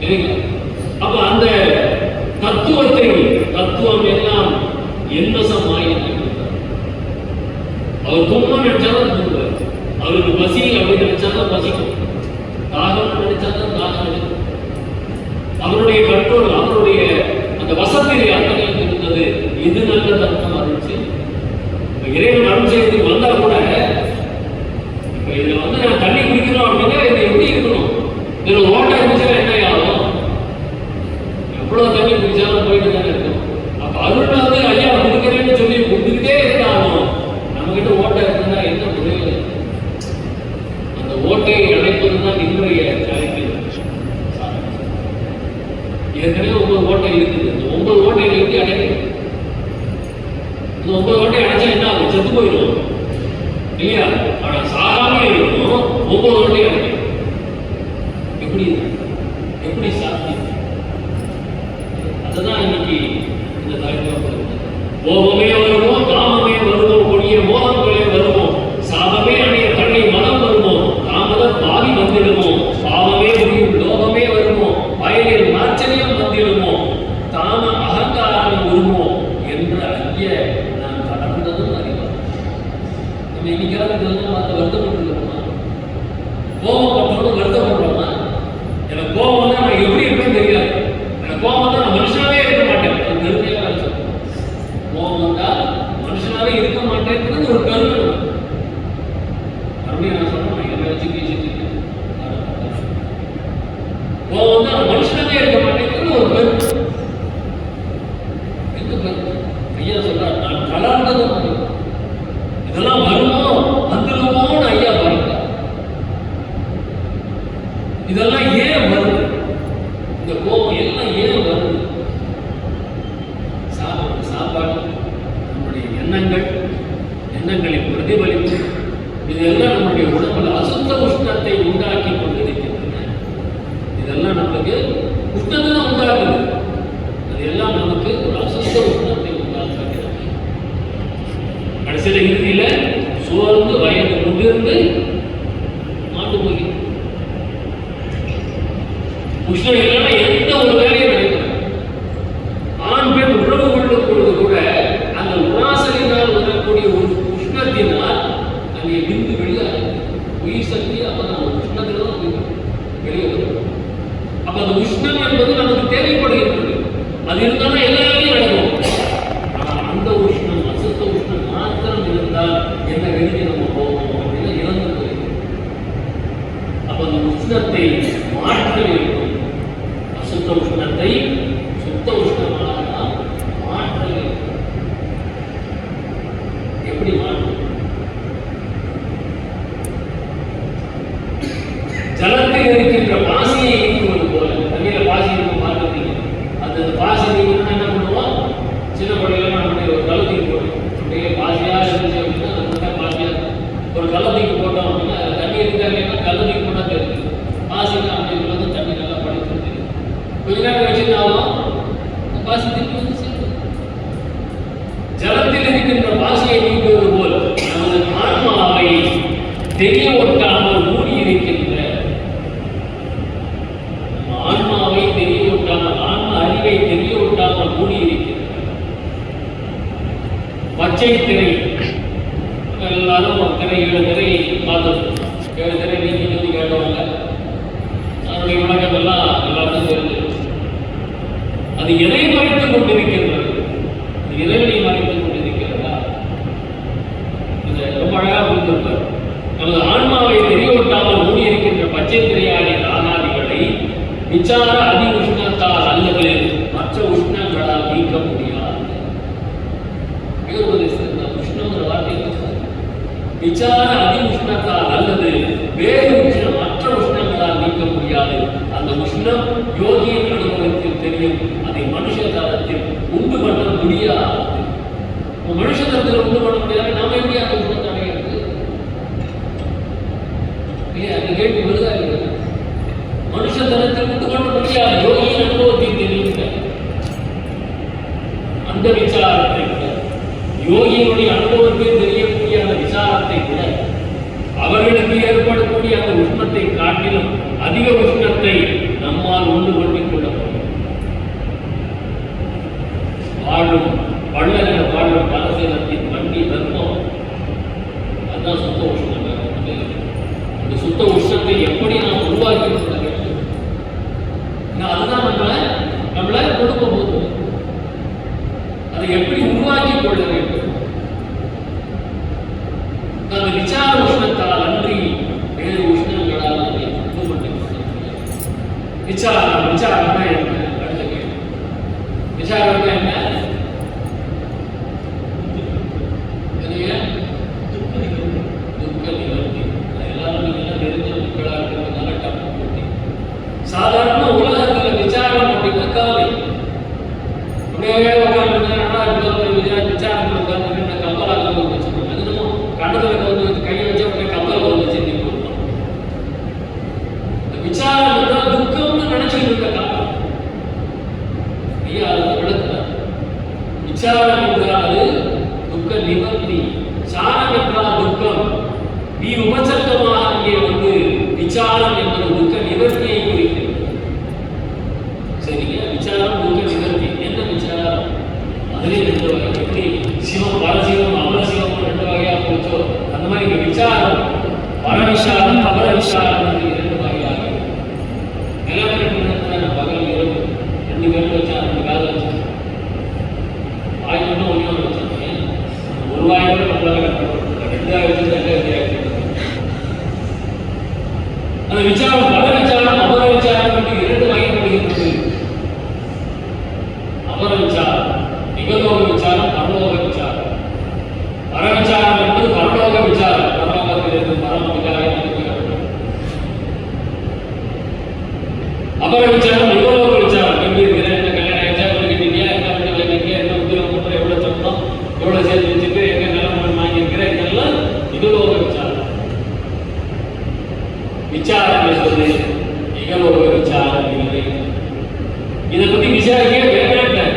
இல்லைங்களா? அப்ப அந்த தத்துவத்தை தத்துவம் எல்லாம் என்வசமாய் அவர் தூங்கணும்னு நினைச்சாலும் தூங்குவார், அவருக்கு பசி அப்படின்னு நினைச்சாலும் பசிக்கும், தாகம் நினைச்சாலும் தாகம் எடுக்கும். அவருடைய கண்ட்ரோல் அவருடைய அந்த வசத்தில் அத்தனை இருந்தது. இது நல்ல தத்துவம் அருள் செய்யும். இறைவன் அருள் செய்யறதுக்கு வந்தா கூட இப்ப இதுல வந்து நான் தண்ணி குடிக்கணும் அப்படின்னா இது எப்படி இருக்கணும்? இதுல ஓட்ட இருந்துச்சுன்னா என்ன ஆகும்? எவ்வளவு தண்ணி குடிச்சாலும் போயிட்டு தானே இருக்கும். அப்ப அருள் வந்து ஐயா கொடுக்குறேன்னு சொல்லி கொடுத்துக்கிட்டே இருந்தாலும் நம்ம கிட்ட ஓட்டை இருக்குன்னா என்ன முடியல. அந்த ஓட்டையை அடைப்பதுதான் இன்றைய தலைப்பு. ஏற்கனவே 9 ஓட்டை இருக்குது. இந்த 9 ஓட்டைகளை எப்படி அடைக்கணும்? இந்த 9 ஓட்டை அடைச்சா என்ன ஆகும்? செத்து போயிடும் இல்லையா? ஆனா சாகாம இருக்கணும் 9 ஓட்டை அடைக்கணும். எப்படி எப்படி சாத்தியம்? அதுதான் இன்னைக்கு இந்த தலைப்பு. கோபமே வருமோ காமமே வருமோ கொடிய மோகங்களே வருமோ சாபமே அணைய கண்ணை மனம் வருமோ காமத பாவி வந்திடுமோ பாவமே முடியும் லோகமே வருமோ வயலில் மாச்சரியம் வந்திடுமோ தாம அகங்காரம் வருமோ என்ற ஐய நான் கடந்ததும் அறிவார். நம்ம இன்னைக்காவது இதெல்லாம் பார்த்து வருத்தப்பட்டுருக்கோமா? கோபப்பட்டோடு வருத்தப்படுறோமா? எனக்கு கோபம் தான் நான் எப்படி இருப்பேன்னு தெரியாது. எனக்கு கோபம் தான் நான் மனுஷனாவே இருக்க மாட்டேன். அது கருமையாக சொல்லுவோம். கோபம் வந்தால் மனுஷனாவே இருக்க மாட்டேங்கிறது ஒரு கருமை. மறுபடியும் நான் சொல்றேன், என்ன வச்சு பேசிட்டு கோபம் தான் மனுஷனாவே இருக்க மாட்டேங்கிறது ஒரு கருமை. எந்த கருமை? ஐயா சொல்றாரு, நான் கலந்ததும் இதெல்லாம் வருமோ வந்துருமோன்னு ஐயா பாருங்க. இதெல்லாம் ஏன் வருது? இந்த கோபம் எல்லாம் ஏன் வருது? சாப்பாடு நம்முடைய எண்ணங்களை பிரதிபலிப்பு இதெல்லாம் நம்முடைய உடம்புல அசுத்த உஷ்ணத்தை உண்டாக்கி கொண்டிருக்கின்றன. இதெல்லாம் நம்மளுக்கு உஷ்ணத்தை தான் உண்டாக்குது. உஷ்ணம் இல்லைன்னா எந்த ஒரு வேலையும் நடக்கும். ஆண் பெண் உறவு கொள்ளும் பொழுது கூட அந்த உராசலினால் வரக்கூடிய ஒரு உஷ்ணத்தினால் அங்கே விந்து வெளியாக உயிர் சக்தி அப்பதான் உஷ்ணத்துல தான் வெளியே வரும். அப்ப அந்த உஷ்ணம் என்பது நமக்கு தேவைப்படுகிறது. அது இருந்தாலும் எல்லா வேலையும் நடக்கும். ஆனால் அந்த உஷ்ணம் அசுத்த உஷ்ணம் மாத்திரம் இருந்தால் என்ன வெளியே நம்ம போவோம் அப்படின்னா இறந்து போயிருக்கும். அப்ப அந்த உஷ்ணத்தை மாற்ற வேண்டும். அசுத்த உஷ்ணத்தை சுத்த உஷ்ணமாக நாம் மாற்ற வேண்டும். எப்படி மாற்றும்? ஜலத்தில் இருக்கின்ற பாசியை நீக்குவது போல, தண்ணியில பாசி இருக்கும் பார்த்துருக்கீங்க. அந்த பாசி நீக்கணும்னா என்ன பண்ணுவோம்? சின்ன பள்ளியில நம்முடைய ஒரு கலத்துக்கு போட்டோம். அப்படியே பாசியா இருந்துச்சு அப்படின்னா அது பாசியா ஒரு கலத்துக்கு போட்டோம் அப்படின்னா தண்ணி இருக்காங்கன்னா கலத்துக்கு போட்டா தெரியும். பாசினா அப்படிங்கிறது வந்து தண்ணி நல்லா படிச்சு தெரியும். கொஞ்ச நேரம் வச்சுருந்தாலும் பாசி திருப்பி வந்து சேர்க்கும். ஜலத்தில் இருக்கின்ற பாசியை நீக்குவது போல் நமது ஆன்மாவை தெரிய ஒட்டாமல் மூடி இருக்கின்ற ஆன்மாவை தெரிய ஒட்டாமல் ஆன்ம அறிவை தெரிய ஒட்டாமல் மூடி இருக்கின்ற பச்சை திரை. எல்லாரும் திரை 7 திரை பார்த்தோம். 7 திரை நீக்கி சொல்லி கேட்டவங்க அதனுடைய விளக்கமெல்லாம் எல்லாருக்கும் தெரிஞ்சு. அது எதை மறைத்துக் கொண்டிருக்கின்றது? இறைவனை மறைத்துக் கொண்டிருக்கிறதா? ரொம்ப அழகா புரிந்திருப்பார். நமது ஆன்மாவை தெரியவிட்டாமல் மூடி இருக்கின்ற பச்சை திரையாடிய ஆகாதிகளை விசார அதி உஷ்ணத்தால் அல்லது மற்ற உஷ்ணங்களால் நீக்க முடியாது. உஷ்ணங்கிற வார்த்தை விசார அதி உஷ்ணத்தால் அல்லது வேறு மற்ற உஷ்ணங்களால் நீக்க முடியாது. அந்த உஷ்ணம் யோகியின் அனுபவத்தில் தெரியும். அதை மனுஷ தரத்தில் உண்டு பண்ண முடியாது. மனுஷ தரத்தில் உண்டு பண்ண முடியாது. நாம எப்படி அந்த உஷ்ணத்தை அடைகிறது? அந்த கேள்வி விழுதா இல்லை. மனுஷ தரத்தில் உண்டு பண்ண முடியாது. யோகியின் அனுபவத்தில் தெரியும். அந்த விசாரத்தை விட யோகியினுடைய அனுபவத்தில் தெரியக்கூடிய அந்த விசாரத்தை விட அவர்களுக்கு ஏற்படக்கூடிய அந்த உஷ்ணத்தை காட்டிலும் அதிக உஷ்ணத்தை நம்மால் உண்டு பண்ணிக் கொள்ள முடியும். வாழும் வள்ளல வாழும் பலசீனத்தின் வண்டி தர்மம் அதுதான் சுத்த உஷ்ணம். அந்த சுத்த உஷ்ணத்தை எப்படி நாம் உருவாக்கி கொள்ள வேண்டும்? அதுதான் நம்மளை கொடுக்க போது அதை எப்படி உருவாக்கி கொள்ள வேண்டும்? அந்த விசார உஷ்ணத்தால் அன்றி வேறு உஷ்ணங்களால் அதை உண்டு பண்ணிக் கொள்ள முடியும். விசாரம்னா என்ன? அடுத்த கேள்வி. விசாரம்னா என்ன? சாதாரண உலகத்துல விசாரம் அப்படின்னா கவலை. விசாரம் கப்பலாக வச்சுக்கோங்க. அது நம்ம கண்டத்துல வந்து கையை வச்ச உடனே கப்பல் வந்து விசாரம் என்றால் துக்கம்னு நினைச்சிட்டு இருக்க காலம். ஐயா அது விளக்குறார். விசாரம் என்றால் அது துக்க நிவர்த்தி. சாரம் என்றால் துக்கம். நீ உபசர்க்கமாக அங்கே வந்து விசாரம் என்பது துக்க நிவர்த்தியை குறிக்கிறது. சரிங்க, விசாரம் துக்க நிவர்த்தி. என்ன விசாரம்? அதிலே 2 வகை. எப்படி சிவம் பரசிவம் அமரசிவம் 2 வகையா போச்சோ அந்த மாதிரி இங்க விசாரம் பரவிசாரம் அபர விசாரம் 2 வகையாக. எல்லாமே பகல் இரவு 2 பேரும் வச்சா 2 கால வச்சு ஆயுதம் ஒன்று வச்சாங்க. ஒரு வாயோட நம்மளால கட்டுறது 2 வச்சு அந்த விசாரம் பல விசாரம் அபர விசாரம் 2 வகைப்படுகிறது. அபர விசாரம் நிகழ்வோக விசாரம், பரலோக விசாரம். பரவிசாரம் என்பது பரலோக விசாரம். பரலோகத்தில் இருந்து பரம விசாரம். அபர விசாரம் நிகழ்வோக விசாரம். எப்படி இருக்கிற என்ன கல்யாணம் ஆயிடுச்சா, கட்டிட்டீங்க, என்ன பண்ணி வைக்கிறீங்க, என்ன உத்தியோகம் பண்ற, எவ்வளவு சம்பளம், எவ்வளவு சேர்த்து வச்சுட்டு எங்க நிலம வாங்கியிருக்கிற, இதெல்லாம் நிகழ்வோக விசாரம். விசாரம் என்பது நிகழ்வோக விசாரம் இல்லை. இதை பத்தி விசாரிக்க வேண்டாம்.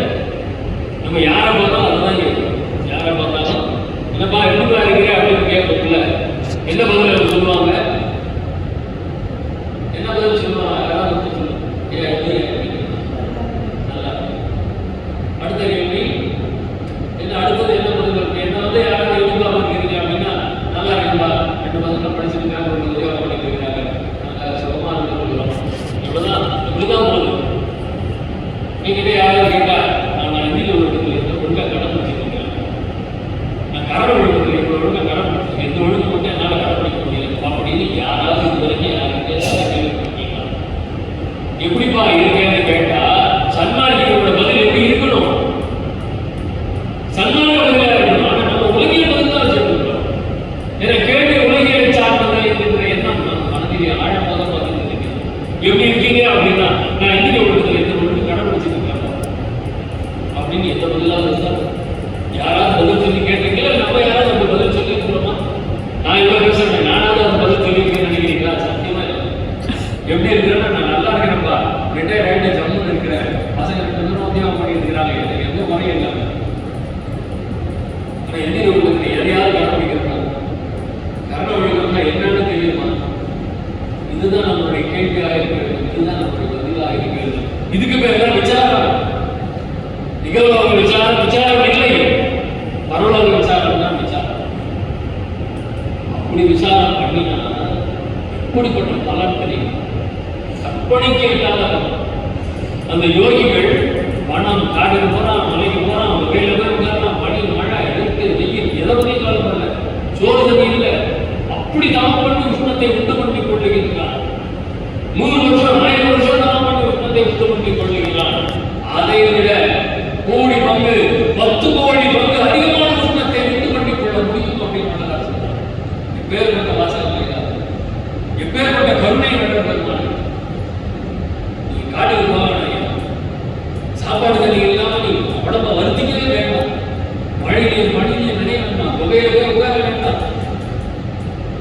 நம்ம யாரை பார்த்தாலும் அதுதான் கேட்கணும். யாரை பார்த்தாலும் என்னப்பா எப்படிப்பா இருக்கிறேன் அப்படின்னு கேட்கல. என்ன பதில் சொல்லுவாங்க? என்ன பதில் சொல்லுவாங்க? யாராவது சொல்லுவாங்க. எப்படிப்பா இருக்கேன்னு கேட்டா சன்மார்க்கியோட பதில் எப்படி இருக்கணும்? சன்மார்க்க பதிலாக இருக்கணும். ஆனா நம்ம உலகியல் பதில் தான் வச்சிருக்கோம். ஏன்னா கேள்வி உலகியலை சார்ந்தது என்கின்ற எண்ணம் நம்ம மனதிலே ஆழமாக பதிந்து எப்படி இருக்கீங்க அப்படின்னா நான் இந்திய ஒழுக்கத்தில் எந்த ஒழுங்கு கடைபிடிச்சிருக்கேன் அப்படின்னு எந்த பதிலாக இருந்தா யாராவது பதில் சொல்லி கேட்டீங்களா? நம்ம யாராவது அப்படி பதில் சொல்லி இருக்கிறோமா? நான் இவ்வளவு பேசுறேன், நானாவது அந்த பதில் சொல்லியிருக்கேன்னு நினைக்கிறீங்களா? சத்தியமா இல்லை. எப்படி இருக்கிறேன்னா நான் நல்லா இருக்கிறேன்ப்பா, ரிட்டையர் ஆகிட்டு ஜம்முன்னு இருக்கிறேன், பசங்க 2 பேரும் உத்தியோகம் பண்ணியிருக்கிறாங்க, எனக்கு எந்த முறையும் இல்லை. ஆனால் எந்த ஒழுக்கத்தில் எதையாவது கடைபிடிக்கிறாங்க. கரண ஒழுக்கம்னா என்னன்னு தெரியுமா? இதுதான் நம்மளுடைய கேள்வியாக இருக்கிறது, இதுதான் நம்மளுடைய பதிலாக இருக்கிறது. இதுக்கு பேர் தான் விசாரம். நிகழ்வாக விசாரம் இல்லை, பரவலாக விசாரம் தான் விசாரம். அப்படி விசாரம் பண்ணினா எப்படிப்பட்ட பலன் தெரியும்? கற்பனைக்கு இல்லாத அந்த யோகிகள் பணம் காட்டுக்கு போறான், மலைக்கு போறான், வகையில போய் உட்காரான், பனி மழை எடுத்து வெயில் எதை பற்றியும் கலப்படல, சோறு தண்ணி இல்லை, அப்படி தாமம் பண்ணி உஷ்ணத்தை உண்டு பண்ணி கொள்ளுகின்றான். 100 வருஷம் 1000 வருஷம் தாமம் பண்ணி உஷ்ணத்தை உண்டு பண்ணி கொள்ளுகிறான். அதை விட கோடி பங்கு 10 கோடி பங்கு அதிகமான உஷ்ணத்தை உண்டு பண்ணி கொள்ள முடியும் அப்படின்னு எப்பேற்பட்ட வாசகம் கிடையாது, எப்பேற்பட்ட கருணை நடந்தது. நீ காட்டுக்கு போவாங்க, சாப்பாடு தண்ணி இல்லாம நீ உடம்ப வருத்திக்கவே வேண்டாம், மழை நீர் மழை நீர் நினைய வேண்டாம், புகையில போய் உட்கார வேண்டாம்.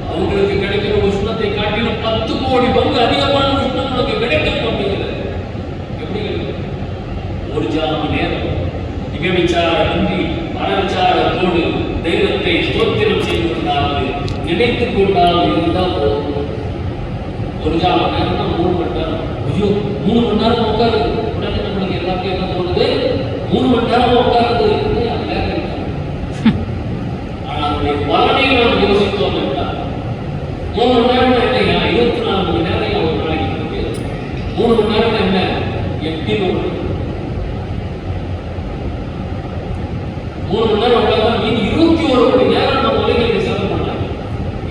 அவங்களுக்கு கிடைக்கிற உஷ்ணத்தை காட்டிலும் 10 கோடி பங்கு அதிகமான உஷ்ணம் உனக்கு கிடைக்கும் அப்படிங்கிறது. எப்படி ஒரு ஜாம நேரம் மிக விசாரமின்றி மனவிச்சாரத்தோடு தெய்வத்தை ஸ்தோத்திரம் செய்து கொண்டாவது நினைத்துக் கொண்டாவது இருந்தால் போதும். ஒரு ஜாம நேரம் தான் 3 மணி நேரம். ஐயோ 3 மணி நேரம் உட்காருது, உடனே நம்மளுக்கு எல்லாத்தையும் என்ன தோணுது? 3 மணி நேரம் உட்காருது. ஆனா அதனுடைய பலனை நாம் யோசித்தோம் என்றால் 3 மணி நேரம் என்னையா 24 மணி நேரம் ஒரு நாளைக்கு இருக்கு. 3 மணி நேரம் என்ன 800. 3 மணி நேரம் உட்கார்ந்தா மீன் 21 மணி நேரம் நம்ம உலகில் செலவு பண்ணலாம்.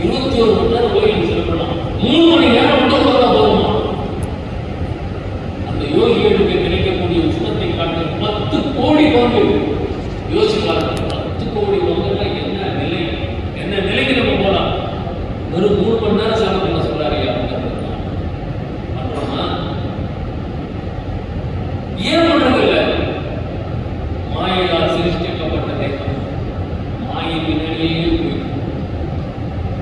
21 மணி நேரம் உலகில் செலவு பண்ணலாம். 3 மணி நேரம் மட்டும் உட்கார்ந்தா போதுமா? அந்த யோகிகளுக்கு கிடைக்கக்கூடிய உஷ்ணத்தை காட்ட 10 கோடி பங்கு யோசிப்பாங்க. 10 கோடி பங்குனா என்ன நிலை, என்ன நிலைக்கு நம்ம போகலாம்? வெறும் 3 மணி நேரம் செலவு பண்ண சொல்றாரு. அப்புறமா ஏன் பண்றது இல்லை? மாயையால் சிருஷ்டிக்கப்பட்ட தேகம் மாயின் பின்னாடியே போய்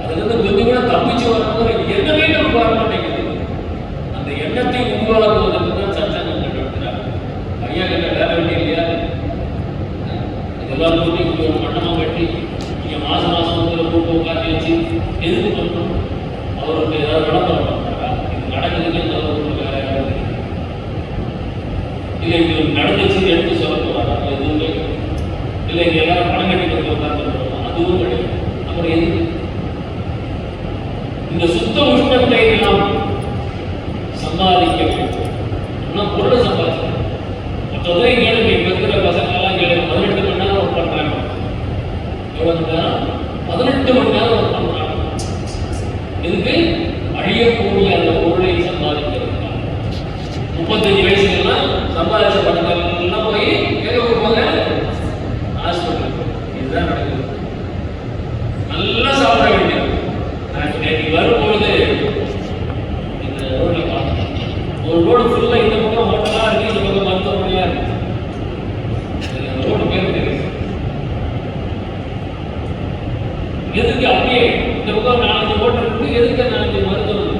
அதுல கொஞ்சம் கூட தப்பிச்சு வரணும் எண்ணமே நமக்கு வர மாட்டேங்குது. அந்த எண்ணத்தை உருவாக்குவதற்கு தான் சத்சங்கம் கண்டுபிடிக்கிறார். ஐயா கிட்ட வேலை வெட்டி இல்லையா? இதெல்லாம் போட்டு இங்க ஒரு மண்டபம் கட்டி இங்க மாசம் கூட்ட உட்காந்து வச்சு எதுக்கு பண்ணணும்? அவருக்கு ஏதாவது விளம்பரம் பண்றாரா? இது நடக்குதுன்னு வேற யாராவது இல்லை, இது நடந்துச்சு எடுத்து சொல்ல போறாங்க, எதுவும் கிடையாது. இல்லை இங்க எல்லாரும் பணம் கட்டி உட்கார்ந்து அதுவும் கிடையாது. அப்புறம் எதுக்கு இந்த சுத்த உஷ்ணத்தை நாம் சம்பாதிக்க வேண்டும்? இன்னும் பொருளை சம்பாதிக்கணும். மற்றதை கேளுங்க, இப்ப இருக்கிற பசங்க எல்லாம் கேளுங்க, 18 மணி நேரம் ஒர்க் பண்றாங்க. எவ்வளவு நேரம்? 18 மணி நேரம் ஒர்க் பண்றாங்க. இதுக்கு அழியக்கூடிய அந்த பொருளை சம்பாதிக்கிறது. 35 வயசுலாம் சம்பாதிச்ச பணங்கள் எல்லாம் போய் கேட்க கொடுப்பாங்க ஹாஸ்பிட்டல். இதுதான் நடக்குது. நல்லா சாப்பிட வேண்டியது. நான் நேற்று வரும்பொழுது இந்த ரோட்ல பார்த்தேன், ஒரு ரோடு ஃபுல்லா இந்த பக்கம் ஹோட்டலா இருக்கு, இந்த பக்கம் மருத்துவமனையா இருக்கு. அந்த ரோடு பேர் தெரியுது. எதுக்கு அப்படியே இந்த பக்கம் 4 ஹோட்டல் இருக்கு, எதுக்கு 4 மருத்துவமனை?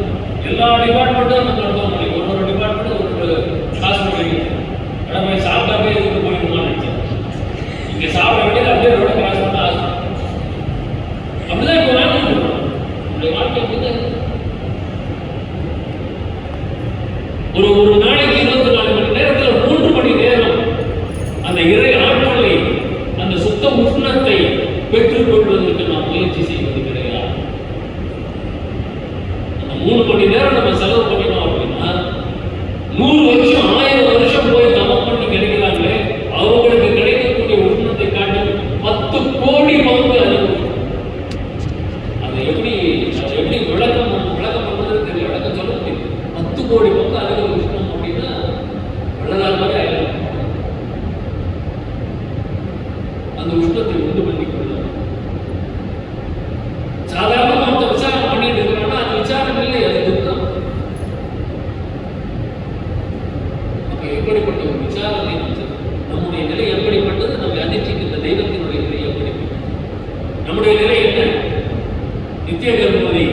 எல்லா டிபார்ட்மெண்ட்டும் அந்த மருத்துவமனை, ஒரு டிபார்ட்மெண்ட் ஒரு ஹாஸ்பிட்டல். ஆனால் போய் சாப்பிட்டாவே எதுக்கு போயிடுமா நினைச்சேன். இங்க சாப்பிட வேண்டியது அப்படியே ரோட கிராஸ் பண்ண ஹாஸ்பிட்டல். அப்படிதான் இப்போ வாழ்க்கை நம்முடைய வாழ்க்கை வந்து ஒரு நாளைக்கு 24 மணி நேரத்தில் 3 மணி நேரம் அந்த இறை ஆற்றலை, அந்த சுத்த உஷ்ணத்தை பெற்றுக் கொள்வதற்கு நாம் முயற்சி செய்வது கிடையாது. அந்த 3 மணி நேரம் நம்ம செலவு பண்ணினோம் அப்படின்னா 100 வருஷம் 1000 வருஷம் போய் தவம் பண்ணி கிடைக்கிறாங்களே, அவங்களுக்கு கிடைக்கக்கூடிய உஷ்ணத்தை காட்டி 10 கோடி பங்கு அதிகம். அதை எப்படி விளக்கம் பண்ணுறது தெரியல, விளக்கம் சொல்ல முடியும். 10 கோடி பங்கு அதிக உஷ்ணம் அப்படி எப்படிப்பட்ட ஒரு விசாரத்தை நம்முடைய நிலை எப்படிப்பட்டது, நம்மை அதிர்ச்சிக்கின்ற தெய்வத்தினுடைய நிலை எப்படிப்பட்டது, நம்முடைய நிலை என்ன? நித்திய கர்மவதி,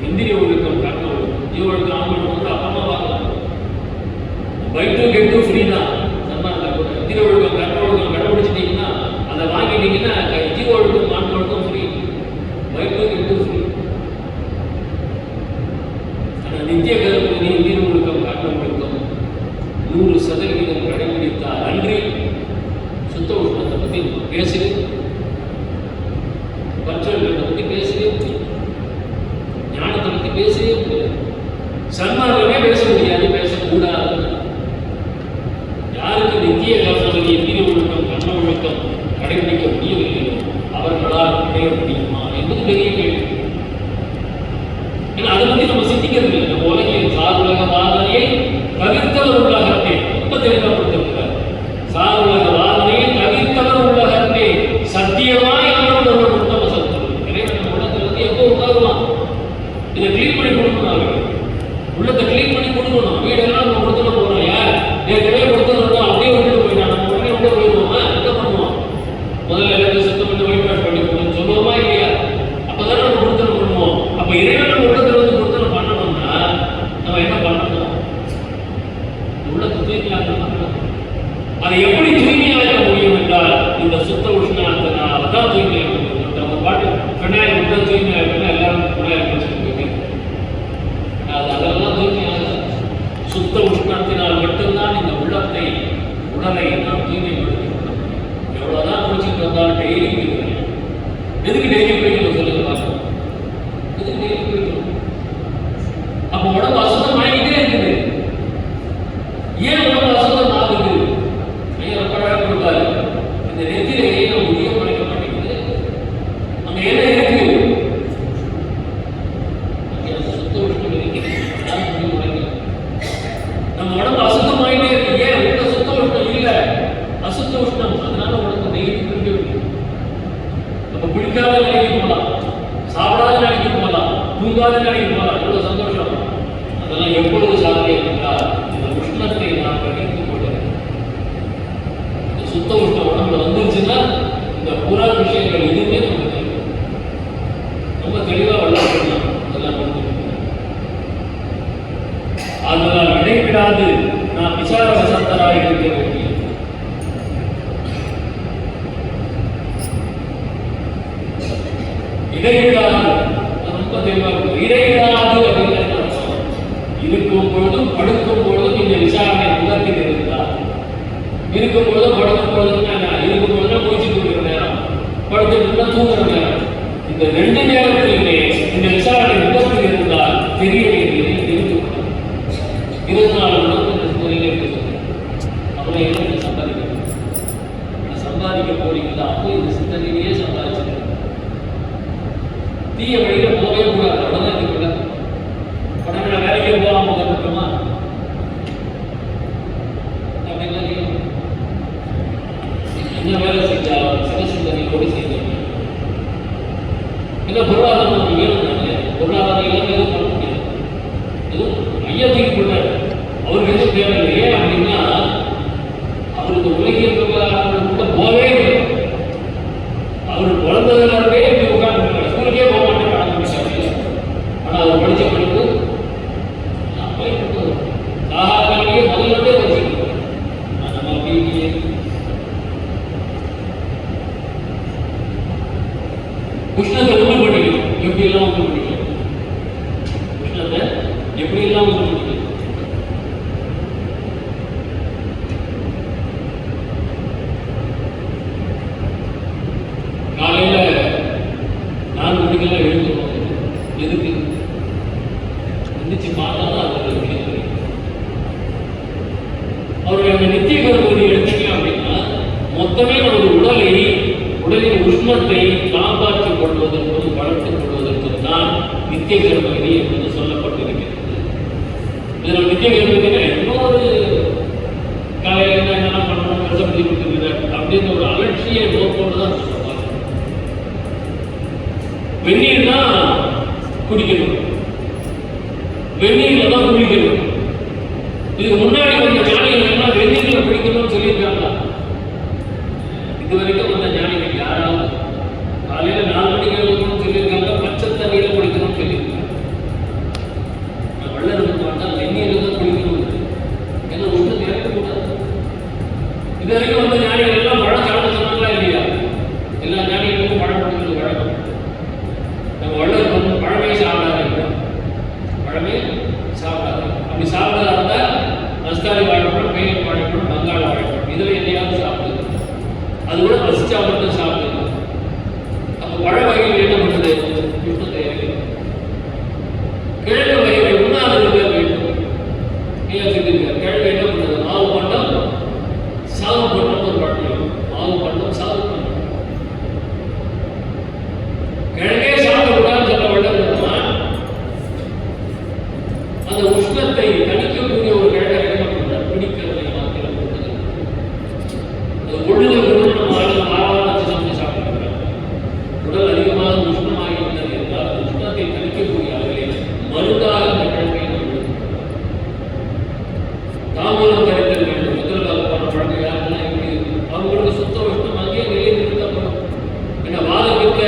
இந்திரிய ஒழுக்கம், கர்ம ஒழுக்கம், ஜீவ ஒழுக்கம், ஆன்மீகம் கூட அப்பமா வாங்கலாம். பைட்டு கெட்டு ஃப்ரீ தான். கூட இந்திரிய ஒழுக்கம், கர்ம ஒழுக்கம் கடைபிடிச்சிட்டீங்கன்னா, அதை வாங்கிட்டீங்கன்னா ஜீவ ஒழுக்கம், ஆன்ம ஒழுக்கம் ஃப்ரீ, பைட்டு கெட்டு ஃப்ரீ. ஆனால் நித்திய கர்மவதி, இந்திரிய ஒழுக்கம், கர்ம ஒழுக்கம் 100% கடைபிடித்தால் அன்றி சுத்த உஷ்ணத்தை பற்றி பேசுது, பற்றல்களை பற்றி பேசவே முடியாது, ஞானத்தை பற்றி பேசவே முடியாது, சன்மார்க்கமே பேச முடியாது, பேசக்கூடாது. யாருக்கு நித்திய கர்மவதி, இந்திரிய ஒழுக்கம், கர்ம ஒழுக்கம் கடைபிடிக்க முடியவில்லையோ அவர்களால் அடைய முடியுமா என்பது பெரிய கேள்வி. ஏன்னா அதை பற்றி நம்ம சிந்திக்கிறது இல்லை. நம்ம உலகில் சார்புலக வாதனையை தவிர்த்தவர் உள்ளாகவே ரொம்ப தெளிவாக சார்புலக வாதனையை தவிர்த்தவர் உள்ளாகவே சத்தியமாய் அவர்கள் உத்தம சத்துரு. இறைவன் நம்ம உள்ளத்துல வந்து எப்போ உட்காருவான்? இதை கிளீன் பண்ணி கொடுக்கணும். அவர்கள் உள்ளத்தை கிளீன் பண்ணி கொடுக்கணும். வீடெல்லாம் நம்ம கொடுத்துட்டு போறோம். யார் ஏற்கனவே கொடுத்துருந்தோம் அப்படியே விட்டுட்டு போயிட்டான். நம்ம உடனே விட்டு போயிடுவோமா? என்ன பண்ணுவோம்? முதல்ல எல்லாத்தையும் சுத்தம் பண்ணி வழிபாடு பண்ணி போகணும்னு சொல்லுவோமா இல்லையா? அப்பதானே நம்ம கொடுத்துட்டு பண்ணுவோம். அப்ப இறைவன் நம்ம உள்ளத்துல வந்து கொடுத்துட்டு பண்ணணும்னா நம்ம என்ன பண்ணணும்? உள்ளத்தை தூய்மையாக்கணும். அதை எப்படி தூய்மையாக்க முடியும் என்றால் இந்த சுத்த உஷ்ணத்தினால தான் தூய்மையாக முடியும். நம்ம பாட்டு விநாயகர் மட்டும் தூய்மையாக எல்லாரும் விநாயகர் சொல்லுவீங்க. அதெல்லாம் தூய்மையாக சுத்த உஷ்ணத்தினால் மட்டும்தான் இந்த உள்ளத்தை உடலை நாம் தூய்மைப்படுத்தி கொள்ளணும். எவ்வளவுதான் குளிச்சுட்டு வந்தாலும் டெய்லி குளிக்கிறேன். எதுக்கு டெய்லி குளிக்கணும் சொல்லுங்க பார்க்கணும். எதுக்கு டெய்லி குளிக்கணும்? அப்போ உடம்பு அசுத்தம் ஆகிட்டே இருக்குது. ஏன் உடம்பு அசுத்தம் ஆகுது? ஐயா ரொம்ப அழகாக கொடுத்தாரு. இந்த நெத்திலே நம்ம உயிர் படைக்க மாட்டேங்குது. அங்க என்ன இருக்கு? சுத்த உஷ்ணம் இருக்கு. நம்ம உடம்பு அசுத்தமாயிட்டே இருக்கு. ஏன் உள்ள சுத்த உஷ்ணம் இல்லை, அசுத்த உஷ்ணம். அதனால உடம்பு டெய்லி குளிக்க வேண்டும். நம்ம குளிக்காத நிலைக்கு போகலாம், சாப்பிடாத நிலைக்கு போகலாம், தூங்காத நிலைக்கு போகலாம். எவ்வளவு சந்தோஷம். அதெல்லாம் எப்பொழுது சாத்தியம் என்றால் இந்த உஷ்ணத்தை நாம் கணித்துக் கொள்ள இந்த சுத்த உஷ்ணம் உடம்புல வந்துருச்சுன்னா இந்த புற விஷயங்கள் எதுவுமே நமக்கு ரொம்ப தெளிவாக வளர்க்கணும். அதெல்லாம் அதனால் இடைவிடாது நாம் விசார வசந்தராக இருக்க வேண்டிய இடைவிடாது ரொம்ப தெளிவாக இடைவிடாது அப்படின்னு இருக்கும் பொழுதும் படுக்கும் பொழுதும் இந்த விசாரணை முகத்தில் இருந்தால் இருக்கும் பொழுதும் படுக்கும் பொழுதும் இருக்கும் பொழுதும் மூச்சுட்டு இருக்கிற நேரம், படுத்துட்டு தூங்குற நேரம், இந்த 2 நேரத்திலுமே இந்த விசாரணை முகத்தில் இருந்தால் தெரிய வேண்டியதை தெரிந்து கொள்ளலாம். 24 அவனை என்ன சம்பாதிக்கணும்? சம்பாதிக்க போறீங்களா? அப்போ இந்த சிந்தனையிலேயே சம்பாதிச்சிருக்க தீய வழியில போகவே கூடாது. அவ்வளவுதான் இருக்குல்ல. உடனே வேலைக்கு போகாம கற்றுக்கணுமா? அப்படின்லாம் என்ன வேலை செஞ்சாலும் சிவசிந்தனையோடு செய்யணும். என்ன பொருளாதாரம் நமக்கு வேணும் தானே? பொருளாதாரம் இல்லாமல் எதுவும் பண்ண முடியாது. எதுவும் ஐயத்துக்கு கொண்டாரு அவருக்கு எதுவும் தேவையில்லை. ஏன் அப்படின்னா அவருக்கு உலகில் கூட போவே இல்லை. அவர் குழந்தைகளே இப்படி உட்கார்ந்து ஸ்கூலுக்கே போக மாட்டேன் ஆரம்பிச்சாங்க. ஆனால் அவர் படித்த படிப்பு சாகாரே முதல்ல படிச்சிருக்கோம். நம்ம அப்படி உஷ்ணத்தை உண்டு பண்ணிக்கணும். எப்படி எல்லாம் உண்டு பண்ணிக்கணும்? உஷ்ணத்தை எப்படி எல்லாம் உண்டு பண்ணிக்கணும்? காலையில 4 மணிக்கெல்லாம் எழுந்துருவோம். எதுக்கு? எந்திரிச்சு பார்த்தா தான் அவருடைய அந்த நித்திய கர்மத்தை எடுத்துக்கலாம் அப்படின்னா மொத்தமே நமது உடலின் உஷ்ணத்தை காப்பாற்றிக் கொள்வதற்கும் வளர்த்துக் கொள்வதற்கும் தான் நித்திய கர்மவிதி என்பது சொல்லப்பட்டிருக்கிறது. இதில் நித்திய கர்மவிதியில இன்னொரு காலையில் என்னென்ன பண்ணணும் கஷ்டப்படி கொடுத்துருக்கிறார் அப்படின்னு ஒரு அலட்சிய நோக்கோடு தான் சொல்லுவாங்க. வெந்நீர் தான் குடிக்கணும், வெந்நீர்ல தான் குளிக்கணும். இதுக்கு முன்னாடி கொஞ்சம் ஞானிகள் வெந்நீர்ல குளிக்கணும்னு சொல்லியிருக்காங்களா? இதுவரைக்கும் வந்த ஞானிகள் யாராவது காலையில 4 மணிக்கு எழுதணும்னு சொல்லியிருக்காங்க, பச்சை தண்ணியில குளிக்கணும்னு சொல்லியிருக்காங்க. வள்ளலுக்கு வந்தால் வெந்நீர்ல தான் குளிக்கணும், ஏன்னா உஷ்ணத்தை இறக்கக்கூடாது. இதுவரைக்கும் வந்த ஞானிகள் எல்லாம் பழம் சாப்பிட சொன்னாங்களா இல்லையா? எல்லா ஞானிகளுக்கும் பழம் கொடுக்கிறது வழக்கம். நம்ம வள்ளல் வந்து பழமே சாப்பிடாது, பழமே சாப்பிடாது. அப்படி சாப்பிடாத இருந்தா நஸ்தாலி வாழைப்பழம், மேல் வாழைப்பழம், பங்காள வாழைப்பழம், இதில் எதையாவது சாப்பிடுது. அது கூட பசிச்சா மட்டும் சாப்பிடுது. அப்போ பழ வகைகள் என்ன பண்ணுது? உஷ்ணத்தை இறக்குது. கிழங்கு வகைகள் உண்ணாதவர்கள் வேண்டும். ஏன் சொல்லியிருக்காரு? கிழங்கு என்ன பண்ணுது? மாவு பண்டம், சாவு பண்டம். ஒரு பழம் மாவு பண்டம், சாவு பண்டம். கிழங்கே சாப்பிடக்கூடாதுன்னு சொல்ல வள்ளல் அந்த உஷ்ணத்தை தணிக்கக்கூடிய ஒரு கிழங்கை என்ன பண்றார்? பிடிக்கிறதை மாத்திரம் போட்டது. அது உடலுக்கு நம்ம ஆழமாக வச்சு சமைச்சு சாப்பிடுறாங்க. உடல் அதிகமாக உஷ்ணமாகி உள்ளது என்றால் உஷ்ணத்தை தணிக்கக்கூடிய அளவில் மருந்தாக அந்த கிழங்கை தாமதம் கரைத்தல் வேண்டும். முதல் காலப்பான பழங்க யாருன்னா எப்படி அவங்களுக்கு சுத்த உஷ்ணமாகிய நிலையில் நிறுத்தப்படும். ஏன்னா வாதப்பித்த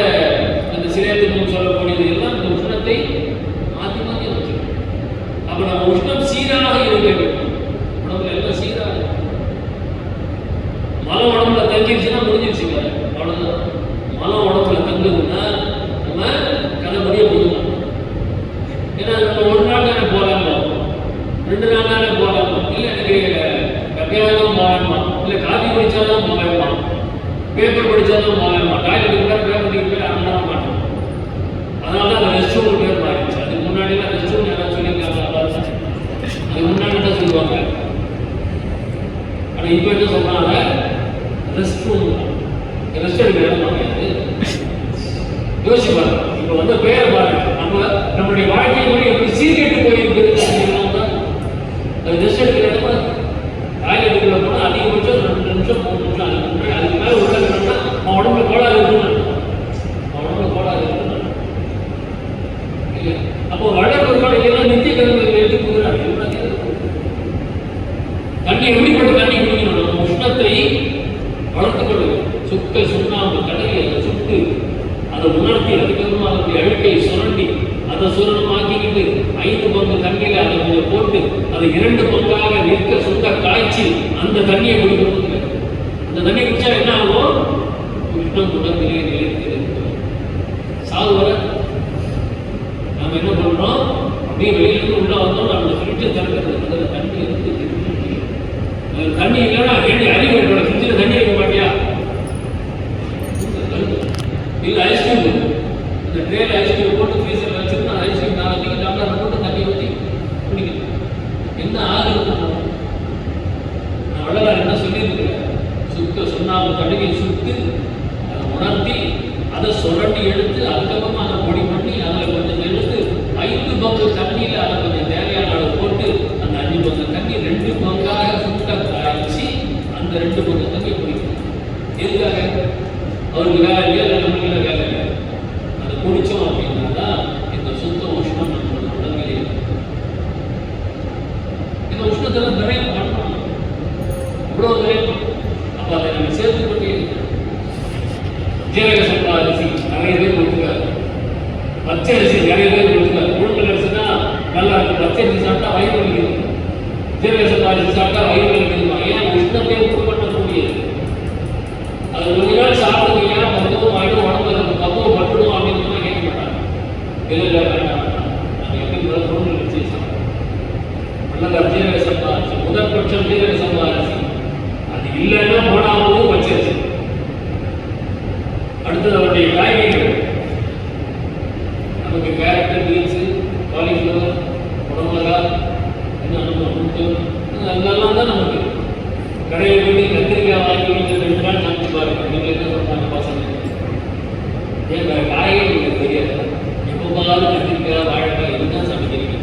அந்த சிறையத்துக்கு சொல்லக்கூடியது எல்லாம் இந்த உஷ்ணத்தை மாற்றி மாற்றி வச்சிருக்கோம். அப்ப நம்ம உஷ்ணம் சீராக இருக்க வேண்டும். உடம்புல எல்லாம் சீராக மலம் உடம்புல தங்கிருச்சுன்னா முடிஞ்சிருச்சுங்க, அவ்வளவுதான். மலம் உடம்புல தங்குதுன்னா நம்ம கதைப்படியே போதும். ஏன்னா நம்ம ஒரு நாள் தானே போகலாமா, 2 நாள் தானே போகலாமா, இல்லை எனக்கு கப்பியாதான் போகலாமா, இல்லை காஃபி குடிச்சாதான் போகலாமா, பேப்பர் படிச்சாதான் போகலாமா, டாய்லெட் கூட பேப்பர் போய் அண்ணாம மாட்டோம். அதனால தான் அந்த ரெஸ்ட் ரூம் பேர் மாறிடுச்சு. அதுக்கு முன்னாடிலாம் ரெஸ்ட் ரூம் யாராவது சொல்லியிருக்காங்க, அதுக்கு முன்னாடி தான் சொல்லுவாங்க. ஆனால் இப்போ என்ன சொல்றாங்க? ரெஸ்ட் ரூம், ரெஸ்ட் எடுக்கிற இடம் கிடையாது. யோசிப்பாங்க. இப்போ வந்து பேரை பாருங்க, நம்மளுடைய வாழ்க்கை முறை எப்படி சீர்கெட்டு போயிருக்குது. அது ரெஸ்ட் எடுக்கிற இடமா டாய்லெட்டுக்குள்ள போனால் அதிகபட்சம் 2 நிமிஷம் 3 நிமிஷம், அதுக்கு மேலே உட்காந்துட்டோம்னா அவன் உடம்புல கோளாறு இருக்கணும், அவன் உடம்புல கோளாறு இருக்கணும். அப்போ வடக்கு எல்லாம் நித்திய கருவிகள் எடுத்து கொடுக்குறாங்க. தண்ணி எப்படிப்பட்ட தண்ணி குடிக்கணும்? உஷ்ணத்தை வளர்த்துக் கொள்ளுங்க. சுக்க சுண்ணாம்பு கடலை அதை சுட்டு அதை உணர்த்தி அதுக்கப்புறமா அதனுடைய அழுக்கை சுரண்டி அதை சுரணமாக்கிக்கிட்டு 5 பங்கு தண்ணியில அதை கொஞ்சம் போட்டு அதை 2 பங்காக நிற்க சுத்த காய்ச்சி அந்த தண்ணியை குடிக்கணும். அந்த தண்ணி குடிச்சா என்ன ஆகும்? உஷ்ணம் உடம்பிலே நிலைத்து சாவு வர. நம்ம என்ன பண்றோம்? அப்படியே வெளியிலிருந்து உள்ள வந்தோம், நம்ம ஃப்ரிட்ஜை திறக்கிறது, அதில் தண்ணி இருக்கு. தண்ணி இல்லைன்னா வேண்டிய அறிவு என்னோட ஃப்ரிட்ஜில் தண்ணி வைக்க மாட்டியா? இல்லை ஐஸ்கிரீம், இந்த ட்ரேல ஐஸ்கிரீம் போட்டு ஃப்ரீசரில் வச்சுருந்தா அந்த ஐஸ்கிரீம் 4 டம்ளர் போட்டு தண்ணி ஊற்றி குடிக்கணும். என்ன ஆகுது? நான் வள்ளலார் என்ன சொல்லியிருக்கிறேன்? சுத்த சுண்ணாம்பு கடுகை சுட்டு அதை உணர்த்தி அதை சுரண்டி எடுத்து அதுக்கப்புறமா அதை பொடி பண்ணி அதில் கொஞ்சம் எடுத்து 5 பங்கு தண்ணியில் அதை கொஞ்சம் தேவையான அளவு போட்டு அந்த 5 பங்கு தண்ணி 2 பங்காக சுட்ட காய்ச்சி அந்த 2 பங்கு தண்ணி குடிக்கணும். எதுக்காக? அவருக்கு வேலை இல்லையா, இல்லை நம்மளுக்கு வேலை இல்லை. அதை குடித்தோம் அப்படின்னா தான் இந்த சுத்த உஷ்ணம் நம்மளோட உடம்பிலே. இந்த உஷ்ணத்தெல்லாம் விரைவு பண்ணணும், இவ்வளோ விரைவு. அப்போ அதை நம்ம சேர்த்துக்கொண்டே ஜீரக சம்பா அரிசி நிறைய பேர் கொடுத்துருக்காரு, பச்சை அரிசி நிறைய பேர் கொடுத்துருக்காரு. உளுந்தல் அரிசி தான் நல்லா இருக்கும், பச்சை அரிசி சாப்பிட்டா வயிறு வலிக்குது, ஜீரக சம்பா அரிசி சாப்பிட்டா வயிறு வலிக்குதுமா. ஏன்? உஷ்ணத்தை உண்டு பண்ணக்கூடியது. அது கொஞ்ச நாள் சாப்பிடுங்க, பக்குவம் ஆகிடும், உடம்பு பக்குவம் பட்டுடும் அப்படின்னு கேட்க மாட்டாங்க. இல்லை வேண்டாம், அது எப்படி பொருள் வச்சு சாப்பிடும். நல்ல ஜீரக சம்பா அரிசி, முதற்பட்சம் ஜீரக சம்பா அரிசி. அது இல்லைன்னா போனாலும் பச்சை அரிசி. அடுத்தது அவருடைய காய்கறிகள், நமக்கு கேரட்டு, பீன்ஸு, காலிஃப்ளவர், குடமிளகா, அதெல்லாம் தான் நமக்கு கடையில் போய் கத்திரிக்காய் வாங்கி 2 நாள் சமைச்சு பாருங்க. நீங்கள் என்ன சொல்றாங்க பசங்க? ஏன் காய்கறி உங்களுக்கு தெரியாது, எப்போ பார்த்தாலும் கத்திரிக்காய் வாழைக்காய் இதுதான் சமைக்கிறீங்க.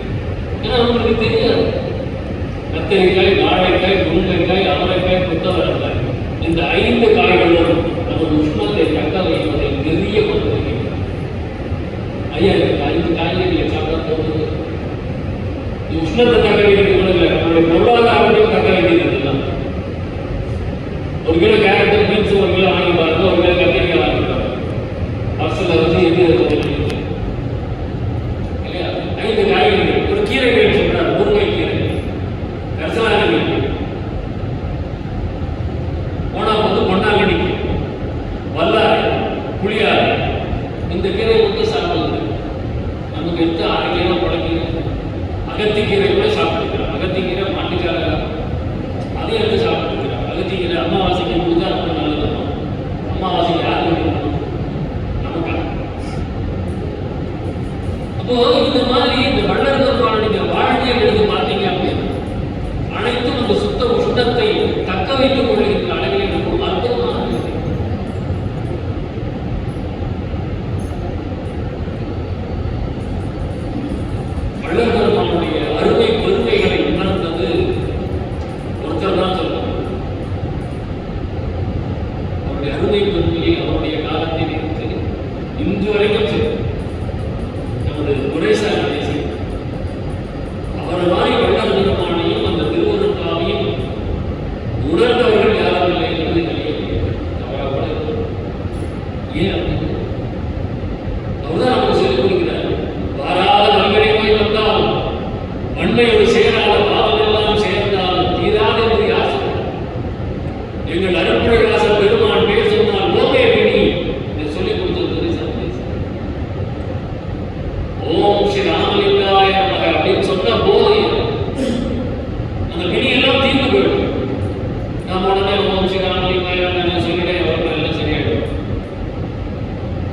ஏன்னா அவங்களுக்கு தெரியாது. கத்திரிக்காய், வாழைக்காய், முருங்கைக்காய், அவரைக்காய், கொத்தவரைக்காய், இந்த 5 காய்களும் நமது உஷ்ணத்தை தக்க வைப்பதை நிறைய கொண்டு வருகிறது. ஐயா, 5 காய்கறிகளை சாப்பிட தோணுது. உஷ்ணத்தை தக்க வைக்கிறது கூட இல்லை, நம்மளுடைய பொருளாதாரத்தையும் தக்க வைக்கிறது. 1 கிலோ கேரட் பீன்ஸ் 1 கிலோ வாங்கி பாருங்க, 1 கிலோ கத்திரிக்காய் வாங்கி பாருங்க. பர்சல வச்சு எது இல்லையா? 5 காய்கறிகள், ஒரு கீரைகள் சொல்றாரு, முருங்கை கீரை, கரிசலாங்கண்ணி, போனா வந்து பொன்னாங்கண்ணி, வல்லாரை, புளியாரை, இந்த கீரை மட்டும் சாப்பிடுது. நமக்கு எடுத்து 6 கிலோ முளைக்கீரை, அகத்திக்கீரை கூட சாப்பிட்டுருக்கிறோம். அகத்திக்கீரை மாட்டுக்கார அதையும் எடுத்து சாப்பிட்டுருக்கிறோம். அகத்திக்கீரை அமாவாசைக்கு கொடுத்தா ரொம்ப நல்லது. அமாவாசைக்கு யாருக்கு கொடுக்கணும்? நமக்கா? அப்போ இந்த மாதிரி இந்த வள்ளல்களுக்கான நீங்க வாழ்க்கையில் எடுத்து பார்த்தீங்க அப்படின்னா அனைத்தும் அந்த சுத்தத்தை தக்க வைத்துக் கொள்கின்ற அளவில் இருக்கும் அற்புதமான வள்ளல்களுடைய அருமை பெருமைகளை உணர்ந்தது ஒருத்தர் தான் சொல்லுவார். அவருடைய அருமை பெருமையை அவருடைய காலத்தில் இருந்து இன்று வரைக்கும் சரி நமது குறைசார் தேசி அவர் மாதிரி வள்ளல் பெருமானையும் அந்த திருவருட்பாவையும் உணர்ந்தவர்கள் யாரும் இல்லை என்பது தெரியவில்லை. அவராக ஏன் அப்படின்னு அவர்தான் நமக்கு சொல்லிக் கொடுக்கிறார். வாராத மங்கனை போய் வந்தால் மண்மையோடு சேராத பாவமெல்லாம் சேர்ந்தால் தீராத என்று யார் சொல்றார்? எங்கள் அருட்பிரகாச பெருமான் பேர் சொன்னால் ஓமே பிணி இதை சொல்லிக் கொடுத்தது சந்தேசம். ஓம் ஸ்ரீ ராமலிங்காய நமக அப்படின்னு சொன்ன போது அந்த பிணி எல்லாம் தீர்ந்து போயிடும். நாம் உடனே ஓம் ஸ்ரீ ராமலிங்காய சொல்லிட்டே அவர்கள் எல்லாம் சரியாயிடும்.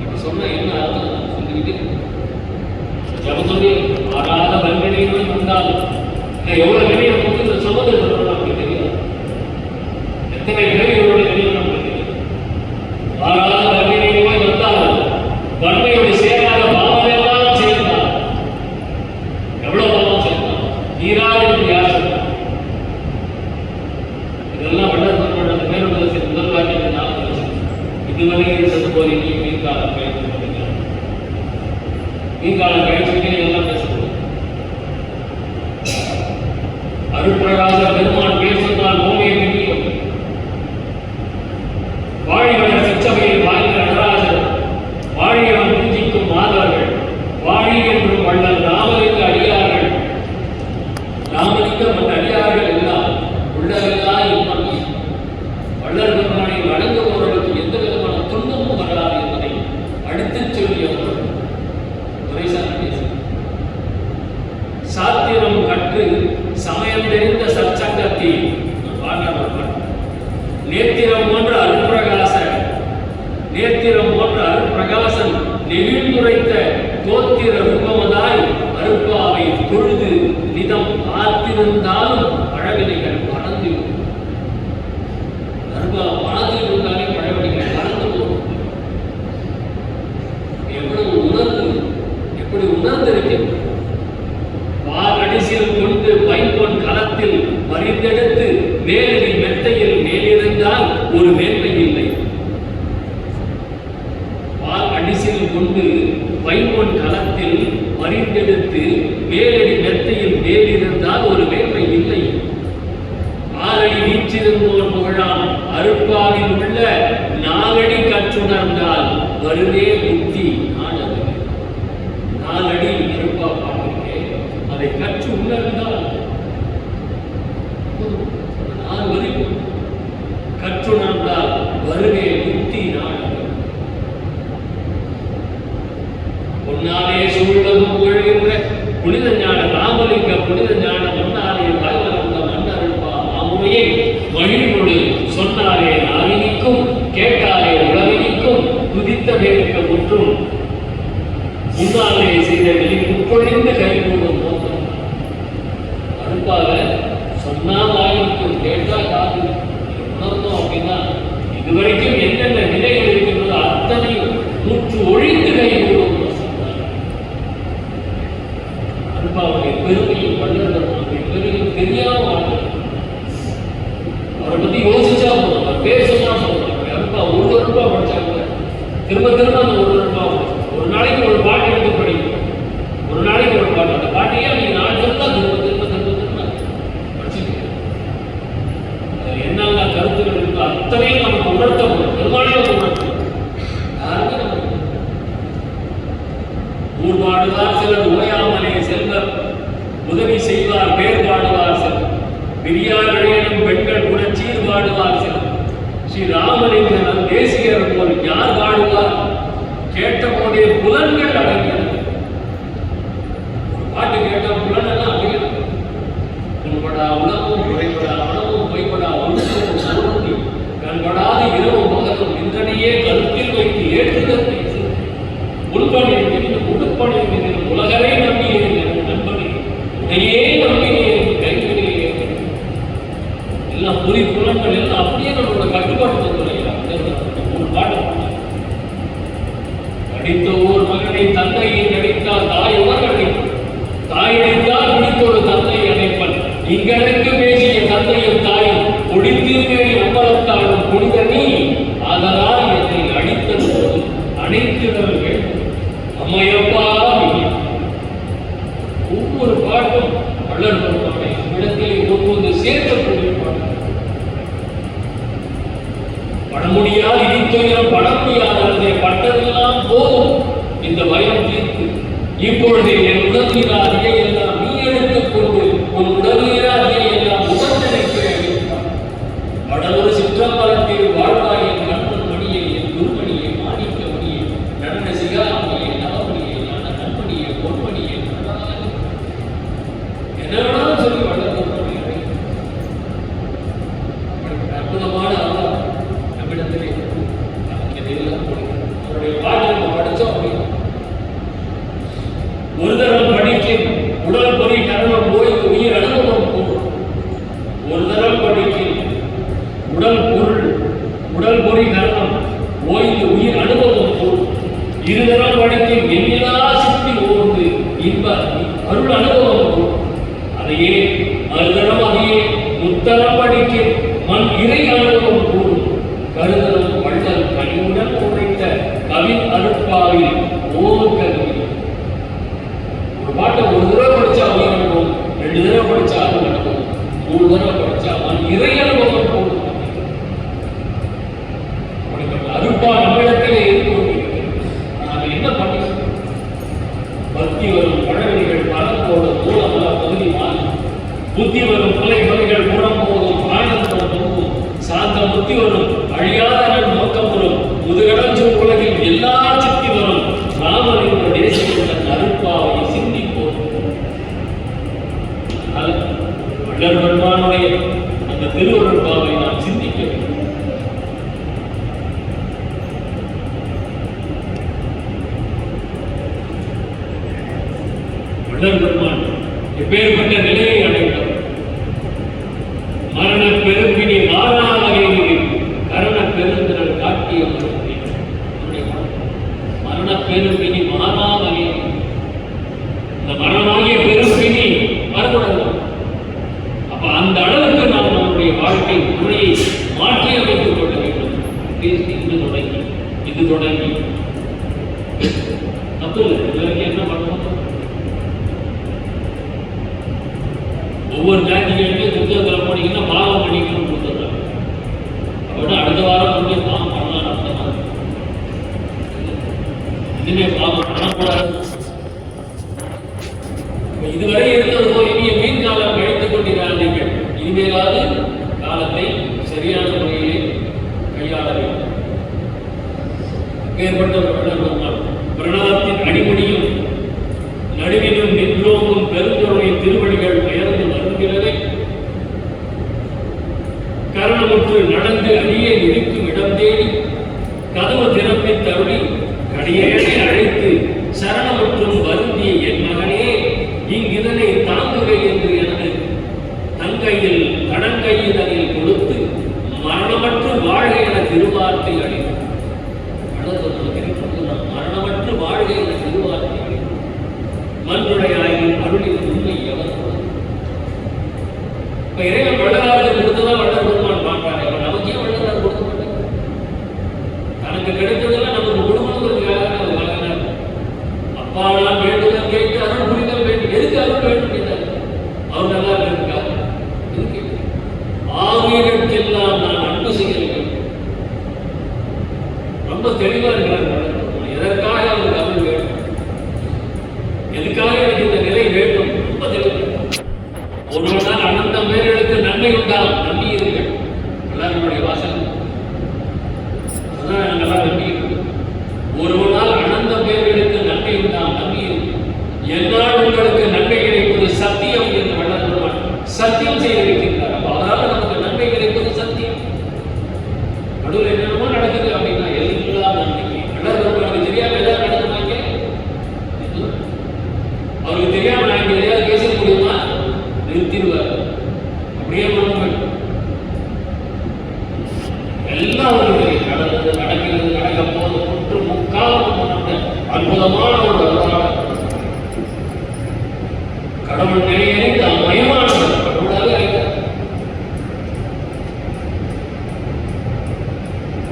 இப்படி சொன்னா என்ன அர்த்தம் சொல்லிக்கிட்டு ஜபத்தோடு ஆறாத வல்வினை நோய் வந்தால் எவ்வளவு வினையை வந்து இந்த சமுதிரம் நமக்கு தெரியும். எத்தனை வினைகளோட வினையும் நமக்கு தெரியும். ஆறாத வல்வினை நோய் வந்தால் வன்மையோடு சேராத பாவம் எல்லாம் சேர்ந்தால் எவ்வளவு பாவம் சேர்ந்தால் நீராது என்று யார் சொன்னார்? இதெல்லாம் வள்ளல் மேலுள்ளது முதல் வாக்கியத்தை நான் இதுவரை இருந்தது போது நீ மீன்காலம் கழித்து கொண்டிருக்கிறார். மீன்காலம் கழிச்சுக்கிட்டே இதெல்லாம் பேசுறது. அருட்பிரகாச பெருமான் பேர் சொன்னால் ஓமே மினியும் வாழிவளர் சிற்றவையில் வாழ்ந்த நடராஜர் வாழியவன் பூஜிக்கும் மாதவர்கள் வாழி என்றும் வள்ளல் ராமலிங்க அடியார்கள் ராமலிங்க மற்ற அடியார்கள் எல்லாம் உள்ளதெல்லாம் இன்பம். வள்ளல் பெருமானை வழங்குபவர்களுக்கு எந்த விதமான துன்பமும் வராது என்பதை அடுத்துச் சொல்லியவர் சாத்திரம் கற்று சமயம் தெரிந்த சற்சங்கத்தில் நேத்திரம் போன்ற அருட்பிரகாசன் நெகிழ்ந்துரைத்த தோத்திர ரூபமதாய் அருட்பாவை தொழுது நிதம் பார்த்திருந்தாலும் பழவினைகள் பறந்துவிடும். அருட்பா பார்த்து இருந்தாலே பழவினைகள் பறந்து போகும். எப்படி உணர்ந்திருக்கிறது? அடிசில் கொண்டு வைப்பொன் களத்தில் மறிந்தெடுத்து மேலடி மெத்தையில் மேலிருந்தால் ஒரு மேன்மை இல்லை. அடிசில் கொண்டு வைப்பொன் களத்தில் மறிந்தெடுத்து மேலடி மெத்தையில் மேலிருந்தால் ஒரு மேன்மை இல்லை. ஆறடி வீச்சிருந்தோர் புகழாம் அருட்பாவில் உள்ள நாலடி கற்றுணர்ந்தால் வருவே புத்தி ஆனது. 4 அடி அருட்பா பாட்டிருக்கேன், அதை கற்று உணர்ந்தால் 4 வரைக்கும் கற்றுணர்ந்தால் வருவே புத்தி நானது. பொன்னாலே சூழ்வதும் புகழ்கின்ற புனித ஞான ராமலிங்க புனித ஞான மன்னாலே வாழ்வந்த மன்னருப்பா மாமுறையை மகிழ்வொடு சொன்னாலே நாவினிக்கும் கேட்டாலே உலகினிக்கும் துதித்த பேருக்கு முற்றும் முன்னாலே செய்த வெளிப்பொழிந்த கைகூடும் நோக்கம். அருப்பாக சொன்னா வாய்க்கும் கேட்டா காது உணர்ந்தோம் அப்படின்னா இதுவரைக்கும் என்னென்ன நிலைகள் இருக்கின்றதோ அத்தனையும் நூற்று ஒழிந்து கைகூடும். அருப்பாவுடைய பெருமையும் வள்ளலுடைய பெருமையும் தெரியாம அவரை பத்தி யோசிச்சா போதும், அவர் பேர் சொன்னா போதும். அருப்பா 1 ரூபா படிச்சாங்க திரும்ப திரும்ப அந்த 1 ரூபா ஒரு நாளைக்கு ஒரு பாட்டு எடுத்து படிக்கும். ஒரு நாளைக்கு ஒரு பாட்டு, அந்த பாட்டையே நீங்க 4 தான் திரும்ப படிச்சுட்டு என்னென்ன கருத்துக்கள் இருக்கோ அத்தனை எனும் பெண்கள் கூட சீர் பாடுவார்கள். ஸ்ரீ ராமலிங்கன் தேசியர் போல் யார் பாடுவார்? கேட்ட போதே புலன்கள் அடங்கியது. பாட்டு கேட்ட புலனெல்லாம் அப்படியே உள்படா உணவும் குறைபடா உணவும் பொய்படா ஒழுங்கும் சோர்ந்து கண்படாத இரவும் மகனும் நின்றனையே கருத்தில் வைத்து ஏற்றுதல் உள்பணியின் உடுப்பணியின் உலகரை நம்பியேன் நண்பனே உன்னையே நம்பினேன் கைவினையே எல்லாம் புரி புலன்கள் எல்லாம் அப்படியே நம்மளோட கட்டுப்பாட்டு ஒரு பாட்டு அடித்த ஓர் மகனை தந்தையை நடித்தால் தாய் உணர் அடைப்பன் தாய் அடைத்தால் பிடித்தோடு தந்தை அடைப்பன் இங்கனுக்கு பேசிய தந்தையும் தாயும் குடித்தீர்மேறி அம்பலத்தாலும் புனித நீ அதனால் என்னை அடித்தது போது அனைத்திடல் வேண்டும் அம்மையப்பா. ஒவ்வொரு பாட்டும் வள்ளல் பெருமானை இடத்திலே ஒவ்வொரு சேர்க்கக்கூடிய பாட்டு. படமுடியால் இடித்துயரம் படமுடியாதே பட்டதெல்லாம் போதும் இந்த பயம் தீர்த்து இப்பொழுது என் உடல்நீராதியை எல்லாம் நீ எடுத்துக் கொண்டு உன் உடல்நீராதியை எல்லாம் உடனிருக்கிறேன். கடலூர் சிற்றம்பலத்தில் வாழ்வாய் என் கண்மன் மணியை என் குருமணியை மாணிக்க மணியை நடன சிகாமணியை நவமணியை ஞான நன்மணியை பொன்மணியை என்ன வேணாலும் சொல்லி வளர்ந்து அற்புதமான நம்மிடத்திலே அவருடைய பாட்டு நம்ம படித்தோம் அப்படின்னா ஒரு தரம் படிக்கும் உடல் பொறி கரணம் போய் உயிர் அனுபவம் கூடும். ஒரு தரம் படிக்கும் உடல் பொறி கரணம் ஓய்ந்து உயிர் அனுபவம் கூடும். இருதரம் படிக்கும் எண்ணிலா சித்தி ஓர்ந்து இன்ப அருள் அனுபவம் கூடும். அதையே மறுதரம் அதையே முத்தரம் படிக்கும் மண் இறை அனுபவம் கூடும். கருதரம் வள்ளல் கனிவுடன் உரைத்த கவி அருட்பாவில் ஓர் கல்வி. ஒரு பாட்டை ஒரு தடவை படிச்சா உயிர் அனுபவம், 2 தடவை படிச்சா அருள் அனுபவம், 3 தடவை படிச்சா மண் இறை அனுபவம் கூடும். அருட்பா நம்மிடத்திலே இருக்கிறது. நாம் என்ன பண்ணுறோம்? பக்தி வரும் பழவெளிகள் பலத்தோடு மூலமல பகுதி மாறி புத்தி வரும் பிள்ளைகள் மூலம் போதும் ஆனந்தம் போகும் சாந்த முத்தி வரும் அழியாத நோக்கம் வரும் முதுகடஞ்சும் உலகில் எல்லா சக்தி வரும் ராமலிங்க தேசிய அருட்பாவை சிந்திப்போம். வள்ளல் பெருமானுடைய அந்த திருவருட்பாவை நாம் சிந்திக்க வேண்டும். வள்ளல் பெருமான் எப்பேற்பட்ட நிலையை அடைந்தார். மரண பெரும்பினி மாறா வகையில் கரண பெருந்திரள் காட்டிய மரண பெரும்பினி மாறா வகையில் இந்த மரணமாகிய பெரும்பினி மறுபடலாம். அப்ப அந்த அளவுக்கு நாம் நம்முடைய வாழ்க்கை முறையை மாற்றி அமைத்துக் கொள்ள வேண்டும். இது தொடங்கி தப்பு இல்லை. இதற்கு என்ன பண்ணணும்? ஒவ்வொரு ஞாயிற்றுக்கிழமை புத்தகத்தில் போனீங்கன்னா பாவம் பண்ணிக்கணும் கொடுத்துட்றாங்க. அப்படின்னா அடுத்த வாரம் வந்து பாவம் பண்ணலாம் அர்த்தமாக இனிமே பாவம் பண்ணக்கூடாது. இதுவரை இருந்தது போல் இனிய மீன் காலம் கழித்துக் கொண்டிருக்கிறார்கள். இனிமேலாவது காலத்தை சரியான முறையிலே கையாள வேண்டும். ஏற்பட்ட பிரணவத்தின் அடிமொழியும் நடுவிலும் நின்றோமும் பெருந்தொருளை திருவடிகள் பெயர்ந்து வருகிறதை கரணமுற்று நடந்து அடியே இருக்கும் இடம் தேடி கதவு திறப்பை தருளி கடியேறி அழைத்து சரணமுற்றும் வருந்திய என் மகனே இங்கிதனை தாங்குகை என்று எனது தங்கையில் கடற்கையினில் கொடுத்து மரணமற்று வாழ்க என திருவார்த்தை அளித்தார். மரணமற்று வாழ்க என திருவார்த்தை மன்றுடையாயின் அருளின் உண்மை எவர்? இப்ப இறைவன் வள்ளலாருக்கு கொடுத்ததான் வள்ளல் பெருமான் பார்ப்பாரு. அவன் நமக்கே வள்ளலார் கொடுக்க மாட்டாங்க. தனக்கு கிடைத்ததெல்லாம் நமக்கு கொடுக்கணுங்கிறதுக்காக வாழ்கிறார். அப்பா நான் வேண்டுதல் கேட்டு அருள் புரிதல் வேண்டும். எதுக்கு அருள் வேண்டும் கேட்டார்? அவர் நல்லா இருக்கா? எதுக்கு? ஆவியர்களுக்கெல்லாம் நான் அன்பு செய்ய வேண்டும். ரொம்ப தெளிவா இருக்கிறார். எதற்காக அவருக்கு அருள் வேண்டும்? எதுக்காக எனக்கு இந்த நிலை வேண்டும்? ரொம்ப தெளிவு. ஒருவனால் அனந்தம் பேர்களுக்கு நன்மை உண்டாகும்.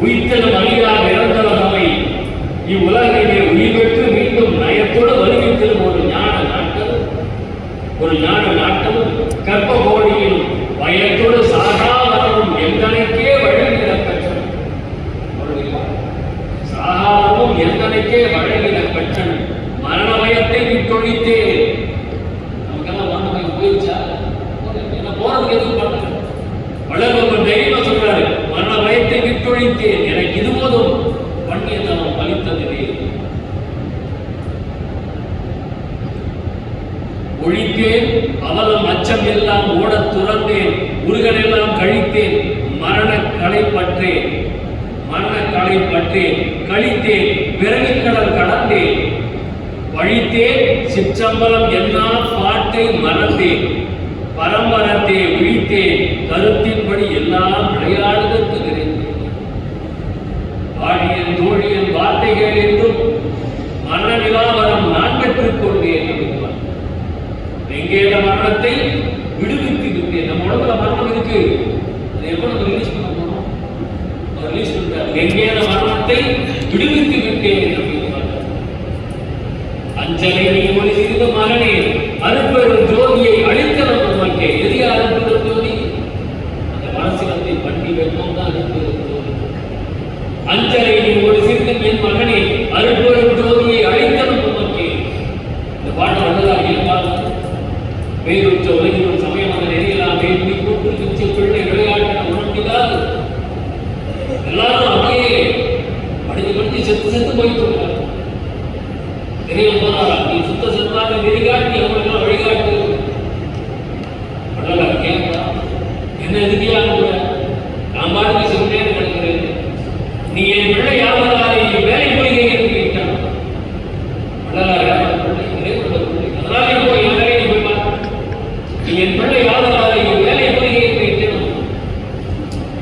உயிர்த்தனம் அறியாக இறந்தவர் அவை இவ்வுலகிலே உயிர் பெற்று மீண்டும் நயத்தோடு வருவித்தலும் ஒரு ஞான நாட்டம் கற்ப கோடியில் பயத்தோடு சாகா வரவும் எந்தனைக்கே வழங்கின பெற்றன் சாகாவும் எந்தனைக்கே வழங்கின பெற்றன் மரண பயத்தை விட்டொழித்தே. நமக்கெல்லாம் மரண பயம் போயிடுச்சா? என்ன போறதுக்கு எதுவும் பண்ணல. வளர்பவன் தைரியமா சொல்றாரு, மரண பயத்தை விட்டொழித்தேன், எனக்கு இது போதும் பண்ணியதனம் பலித்ததிலே. ஒழித்தேன் அவலம் அச்சம் எல்லாம் ஓடத் துறந்தேன், முருகன் எல்லாம் கழித்தேன், மரணக்களை பற்றேன் கழித்தேன், பிறவிக்கடல் கடந்தேன், வழித்தேன் சிற்றம்பலம் எல்லாம் பாட்டை மறந்தேன், பரம்பரத்தை ஒழித்தேன், கருத்தின்படி எல்லாம் விளையாடுவதற்கு நிறைந்தேன். வாழியன் தோழியன் வார்த்தைகள் என்றும் மரண நிலாவரம் நான் பெற்றுக் கொண்டேன். எங்கேய மரணத்தை விடுவித்து விட்டேன். நம்ம உடம்புல மரணம் இருக்கு, அதை எப்ப நம்ம ரிலீஸ் பண்ண போறோம்? ரிலீஸ் பண்றாரு. எங்கேய மரணத்தை விடுவித்து விட்டேன். அஞ்சலை நீ ஒளி சிறிது மகனே அருட்பெரும் ஜோதியை அழித்தவன் உமக்கே. எது அருட்பெரும் ஜோதி? அந்த மனசிலத்தை பண்ணி வைப்போம் தான் அருட்பெரும் ஜோதி. அஞ்சலை நீ ஒளி சிறிது என் மகனே அருட்பெரும் ஜோதியை அழித்தவன் உமக்கே. இந்த பாட்டு வந்ததா இயல்பாக வேறுற்ற உலகின் சமயம் அந்த நெறியலாமே போட்டு பிள்ளை விளையாட்ட உணர்ந்தால் எல்லாரும் அப்படியே படித்து செத்து போயிட்டு நிறைய போனாரா? நீ சுத்த செத்தாக நெறிகாட்டி அவர்கள் வழிகாட்டு படல கேட்கா என்ன எதுக்கியா கூட நான் பாட்டுக்கு சொல்லிட்டே கிடக்கிறேன். நீ என் பிள்ளை யாவதாலே வேலை கொள்கை என்று கேட்டான். அதனால இப்போ என் வேலையை போய் பார்க்க என் பிள்ளை யாவதாலே வேலை கொள்கை என்று கேட்டேன்.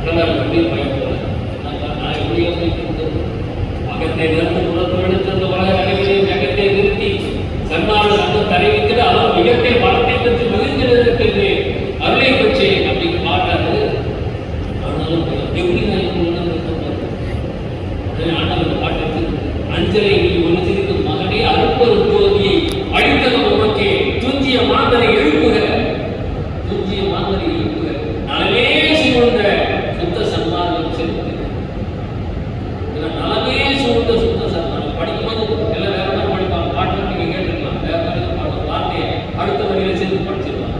பயன்படுத்த நான் எப்படி அகத்தை நிறுத்த புறத்து எடுத்து அந்த உலக அனைவரையும் ஜகத்தை நிறுத்தி சன்மான சங்கம் தரைவித்து அவர் மிகத்தை பலத்தை பெற்று மகிழ்ந்திருக்கிறது அருளை பெற்றே அப்படின்னு பாட்டாரு. ஆனாலும் எப்படி ஆண்டவர் பாட்டு அஞ்சலை நீ ஒன்று சிறிது மகனே அருட்பெரும் ஜோதியை அழித்தவன் உமக்கே துஞ்சிய மாந்தரை எழுப்புக நலமே சூழ்ந்த சுத்த சன்மார்க்கம் செலுத்து. நலமே சூழ்ந்த சுத்த சன்மார்க்கம் படிக்கும்போது எல்லாம் வேற மாதிரி படிப்பாங்க. பாட்டு நீங்க கேட்டுருக்கலாம், வேற மாதிரி பாட்டு வார்த்தையை அடுத்த வழியில சேர்த்து படிச்சிருவாங்க.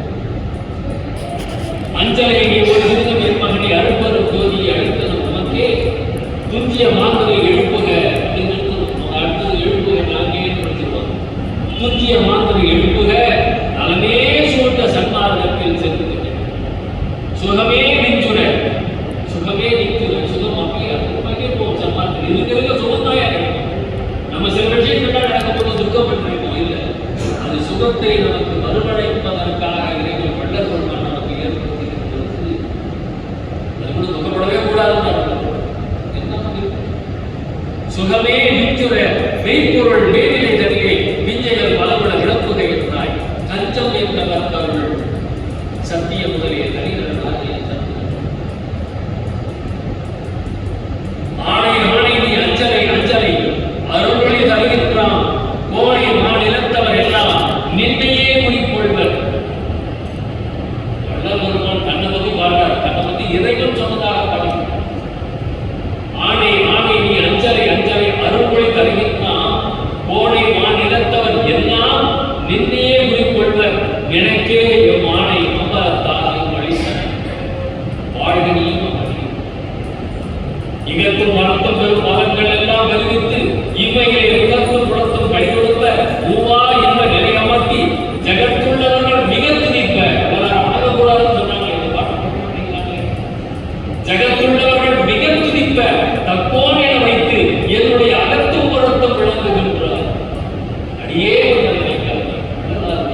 அஞ்சலை நீ ஒரு சிறிதும் என் மகனை அருட்பெரும் ஜோதியை அழித்தவன் உமக்கே துஞ்சிய மாந்தரை எழுப்புக அப்படின்னு அடுத்தது எழுப்புக நலமே படிச்சிருவாங்க. துஞ்சிய மாந்தரை எழுப்புக நலமே சூழ்ந்த சன்மார்க்கத்தில் செலுத்து. சுகமே நிச்சுர சுகம் அப்படியே போகும். சன்மார்க்கம் இருக்கிறது சுகம்தாயா கிடைக்கும். நம்ம சில விஷயங்கள்லாம் நடக்கும்போது துக்கப்பட்டிருக்கோம். இல்லை, அது சுகத்தை நமக்கு மறுபடைப்பதற்காக இறைவன் வள்ளல் பெருமான் நமக்கு ஏற்படுத்தியிருக்கிறது. அது கூட துக்கப்படவே கூடாது. சுகமே நிச்சுர மெய்ப்பொருள் மேலிலை தருகை விஞ்சைகள் பலபட விளப்புகை என்றாய் தஞ்சம் என்ற கர்த்தருள் சத்திய முதலிய தனிகள் ஆணை நீ அஞ்சலை அருள்வழி தருகின்றான் கோணை மாநிலத்தவர் எல்லாம் நின்னையே குறிக்கொள்வர். வள்ளல் பெருமான் தன்னை பத்தி பாடுறார், தன்னை பத்தி இறைவன் சொன்னதாக பாடுகிறார். ஆணை நீ அஞ்சலை அருள்வழி தருகின்றான் கோணை மாநிலத்தவர் எல்லாம் நின்னையே குறிக்கொள்வர். எனக்கே எம் ஆணை இகத்தும் வளர்த்தும் பெரும் மகன்கள் எல்லாம் வருவித்து இம்மைகளை உலகத்தும் புலத்தும் கை கொடுத்த உவா என்ற நிலை அமர்த்தி ஜகத்துள்ளவர்கள் மிக துதிப்ப ஆகக்கூடாதுன்னு சொன்னாங்க. ஜகத்துள்ளவர்கள் மிக துதிப்ப தப்போனை வைத்து என்னுடைய அகத்தும் புறத்தும் விளங்குகின்றார். அடியே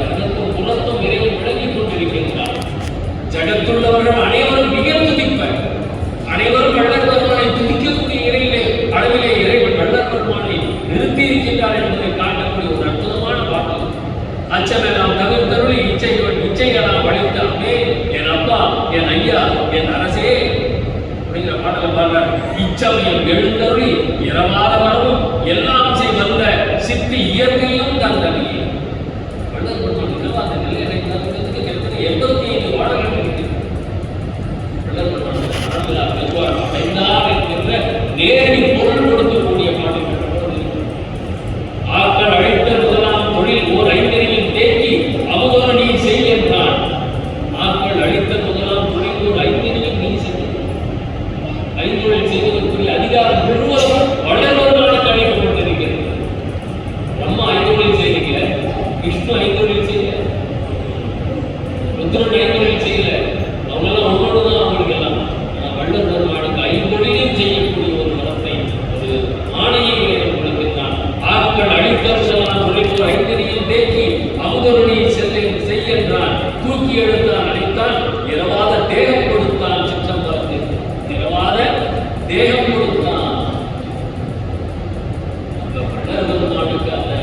அகத்தும் புறத்தும் இறைவன் விளங்கிக் கொண்டிருக்கின்றார். ஜகத்துள்ளவர்கள் அனைவரும் மிக துதிப்ப அனைவரும் வள்ளல் பெருமானை துதிக்கக்கூடிய அளவிலே இறைவன் வள்ளல் பெருமானை நிறுத்தி இருக்கின்றார் என்பதை காட்டக்கூடிய ஒரு அற்புதமான பாட்டு. அச்சமெல்லாம் தவிர்த்தருளி இச்சைகளாம் வழித்தாமே என் அப்பா என் ஐயா என் அரசே அப்படிங்கிற பாடல பாடுறார். இச்சமயம் எழுந்தருளி இரவாத வரவும் எல்லாம் செய் வந்த சித்தி இயற்கையும் தந்தனி. வள்ளல் பெருமான் இரவாத நிலை அடைந்ததுக்கு கிட்டத்தட்ட 85 பாடல்கள் இருக்கு. வள்ளல் பெருமான் பெருவாள் அடைந்தார் என்கின்ற நேரடி பொருள் கொடுக்கக்கூடிய பாடல்கள் ஆக்கள் அழைத்த முதலாம் தொழில் ஓர் ஐந்தறிவில் தேக்கி அவதோடு நீ செய் என்றான். ஆக்கள் அளித்த முதலாம் தொழில் ஓர் ஐந்தறிவில் நீ செய். ஐந்தொழில் செய்வதற்குரிய அதிகாரம் முழுவதும் வள்ளல்வர்களுக்கு அளிக்கப்பட்டிருக்கிறது. பிரம்மா ஐந்தொழில் செய்யல, விஷ்ணு ஐந்தொழில் செய்யல, ருத்ரன் ஐந்தொழில் செய்யல. அவங்கெல்லாம் ஒன்னோடுதான் அவங்களுக்கு எல்லாம். வள்ளல் பெருமானுக்கு ஐந்தொழிலும் செய்யக்கூடிய ஒரு மரத்தை ஒரு ஆணையை கொடுக்கின்றான். ஆக்கள் அழித்தவர்களால் உழைப்பு ஐந்தறியில் தேக்கி அவதொருணியை செய்கின்றான். தூக்கி எடுத்தான், அழைத்தான், இரவாத தேகம் கொடுத்தான். சிற்றம்பலத்தில் இரவாத தேகம் கொடுத்தான். அந்த வள்ளல் பெருமானுக்கு அந்த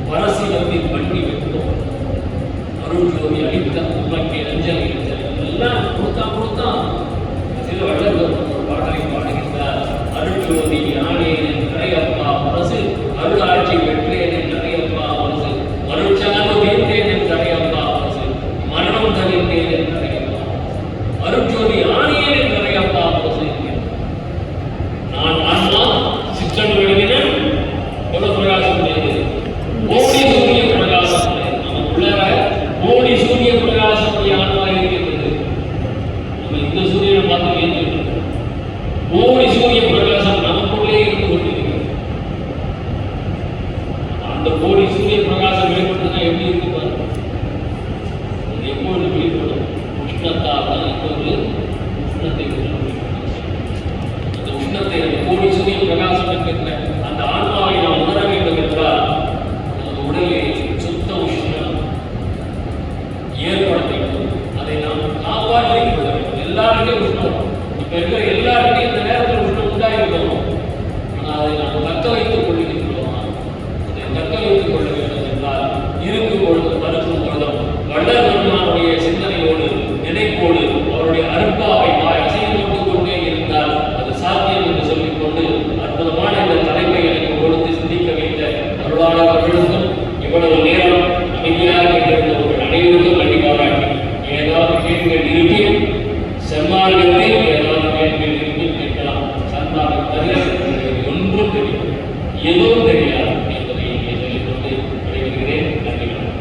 பரசிவத்தில் பண்ணி வைத்தோம். அருள் ஜோதி அளித்த உண்மைக்கு அஞ்சலி எல்லாம் கொடுத்தான். சில வள்ளல் பெருமான் ஒரு பாடலை பாடுகின்றார். அருள் ஜோதி ஆனேன் நிறையப்பா அரசு, அருள் ஆட்சி பெற்றேன் நிறையப்பா அரசு, மருட்சார்பு தீர்த்தேன் நிறையப்பா அரசு, மரணம் தவிர்த்தேன் நிறையப்பா, அருள் ஜோதி ஆனேன் நிறையப்பா அரசு. நான் ஆன்மா சிற்றன் வடிவினன் பிரகாசம் செய்தது. கோடி சூரிய பிரகாசம் நமக்குள்ள கோடி சூரிய பிரகாசம் ஆன்மா இருக்கின்றது. நம்ம இந்த சூரியனை பார்த்து வேண்டியிருக்கோம். கோடி சூரிய பிரகாசம் நமக்குள்ளே இருந்து கொண்டிருக்கிறது. அந்த கோடி சூரிய பிரகாசம் வெளிப்பட்டதுன்னா எப்படி இருக்கு பாருங்க. எப்போது வெளிப்படும்? உஷ்ணத்தால் தான் இப்போது உஷ்ணத்தை அந்த உஷ்ணத்தை அந்த கோடி சூரிய பிரகாசம் என்கின்ற அந்த ஆன்மாவை நாம் உணர வேண்டும் என்றால் நமது உடலில் சுத்த உஷ்ணம் ஏற்பட வேண்டும். அதை நாம் காப்பாற்றிக் கொள்ள வேண்டும். எல்லாருமே உஷ்ணம் இப்ப இருக்கிற எல்லாருமே இந்த நேரத்தில்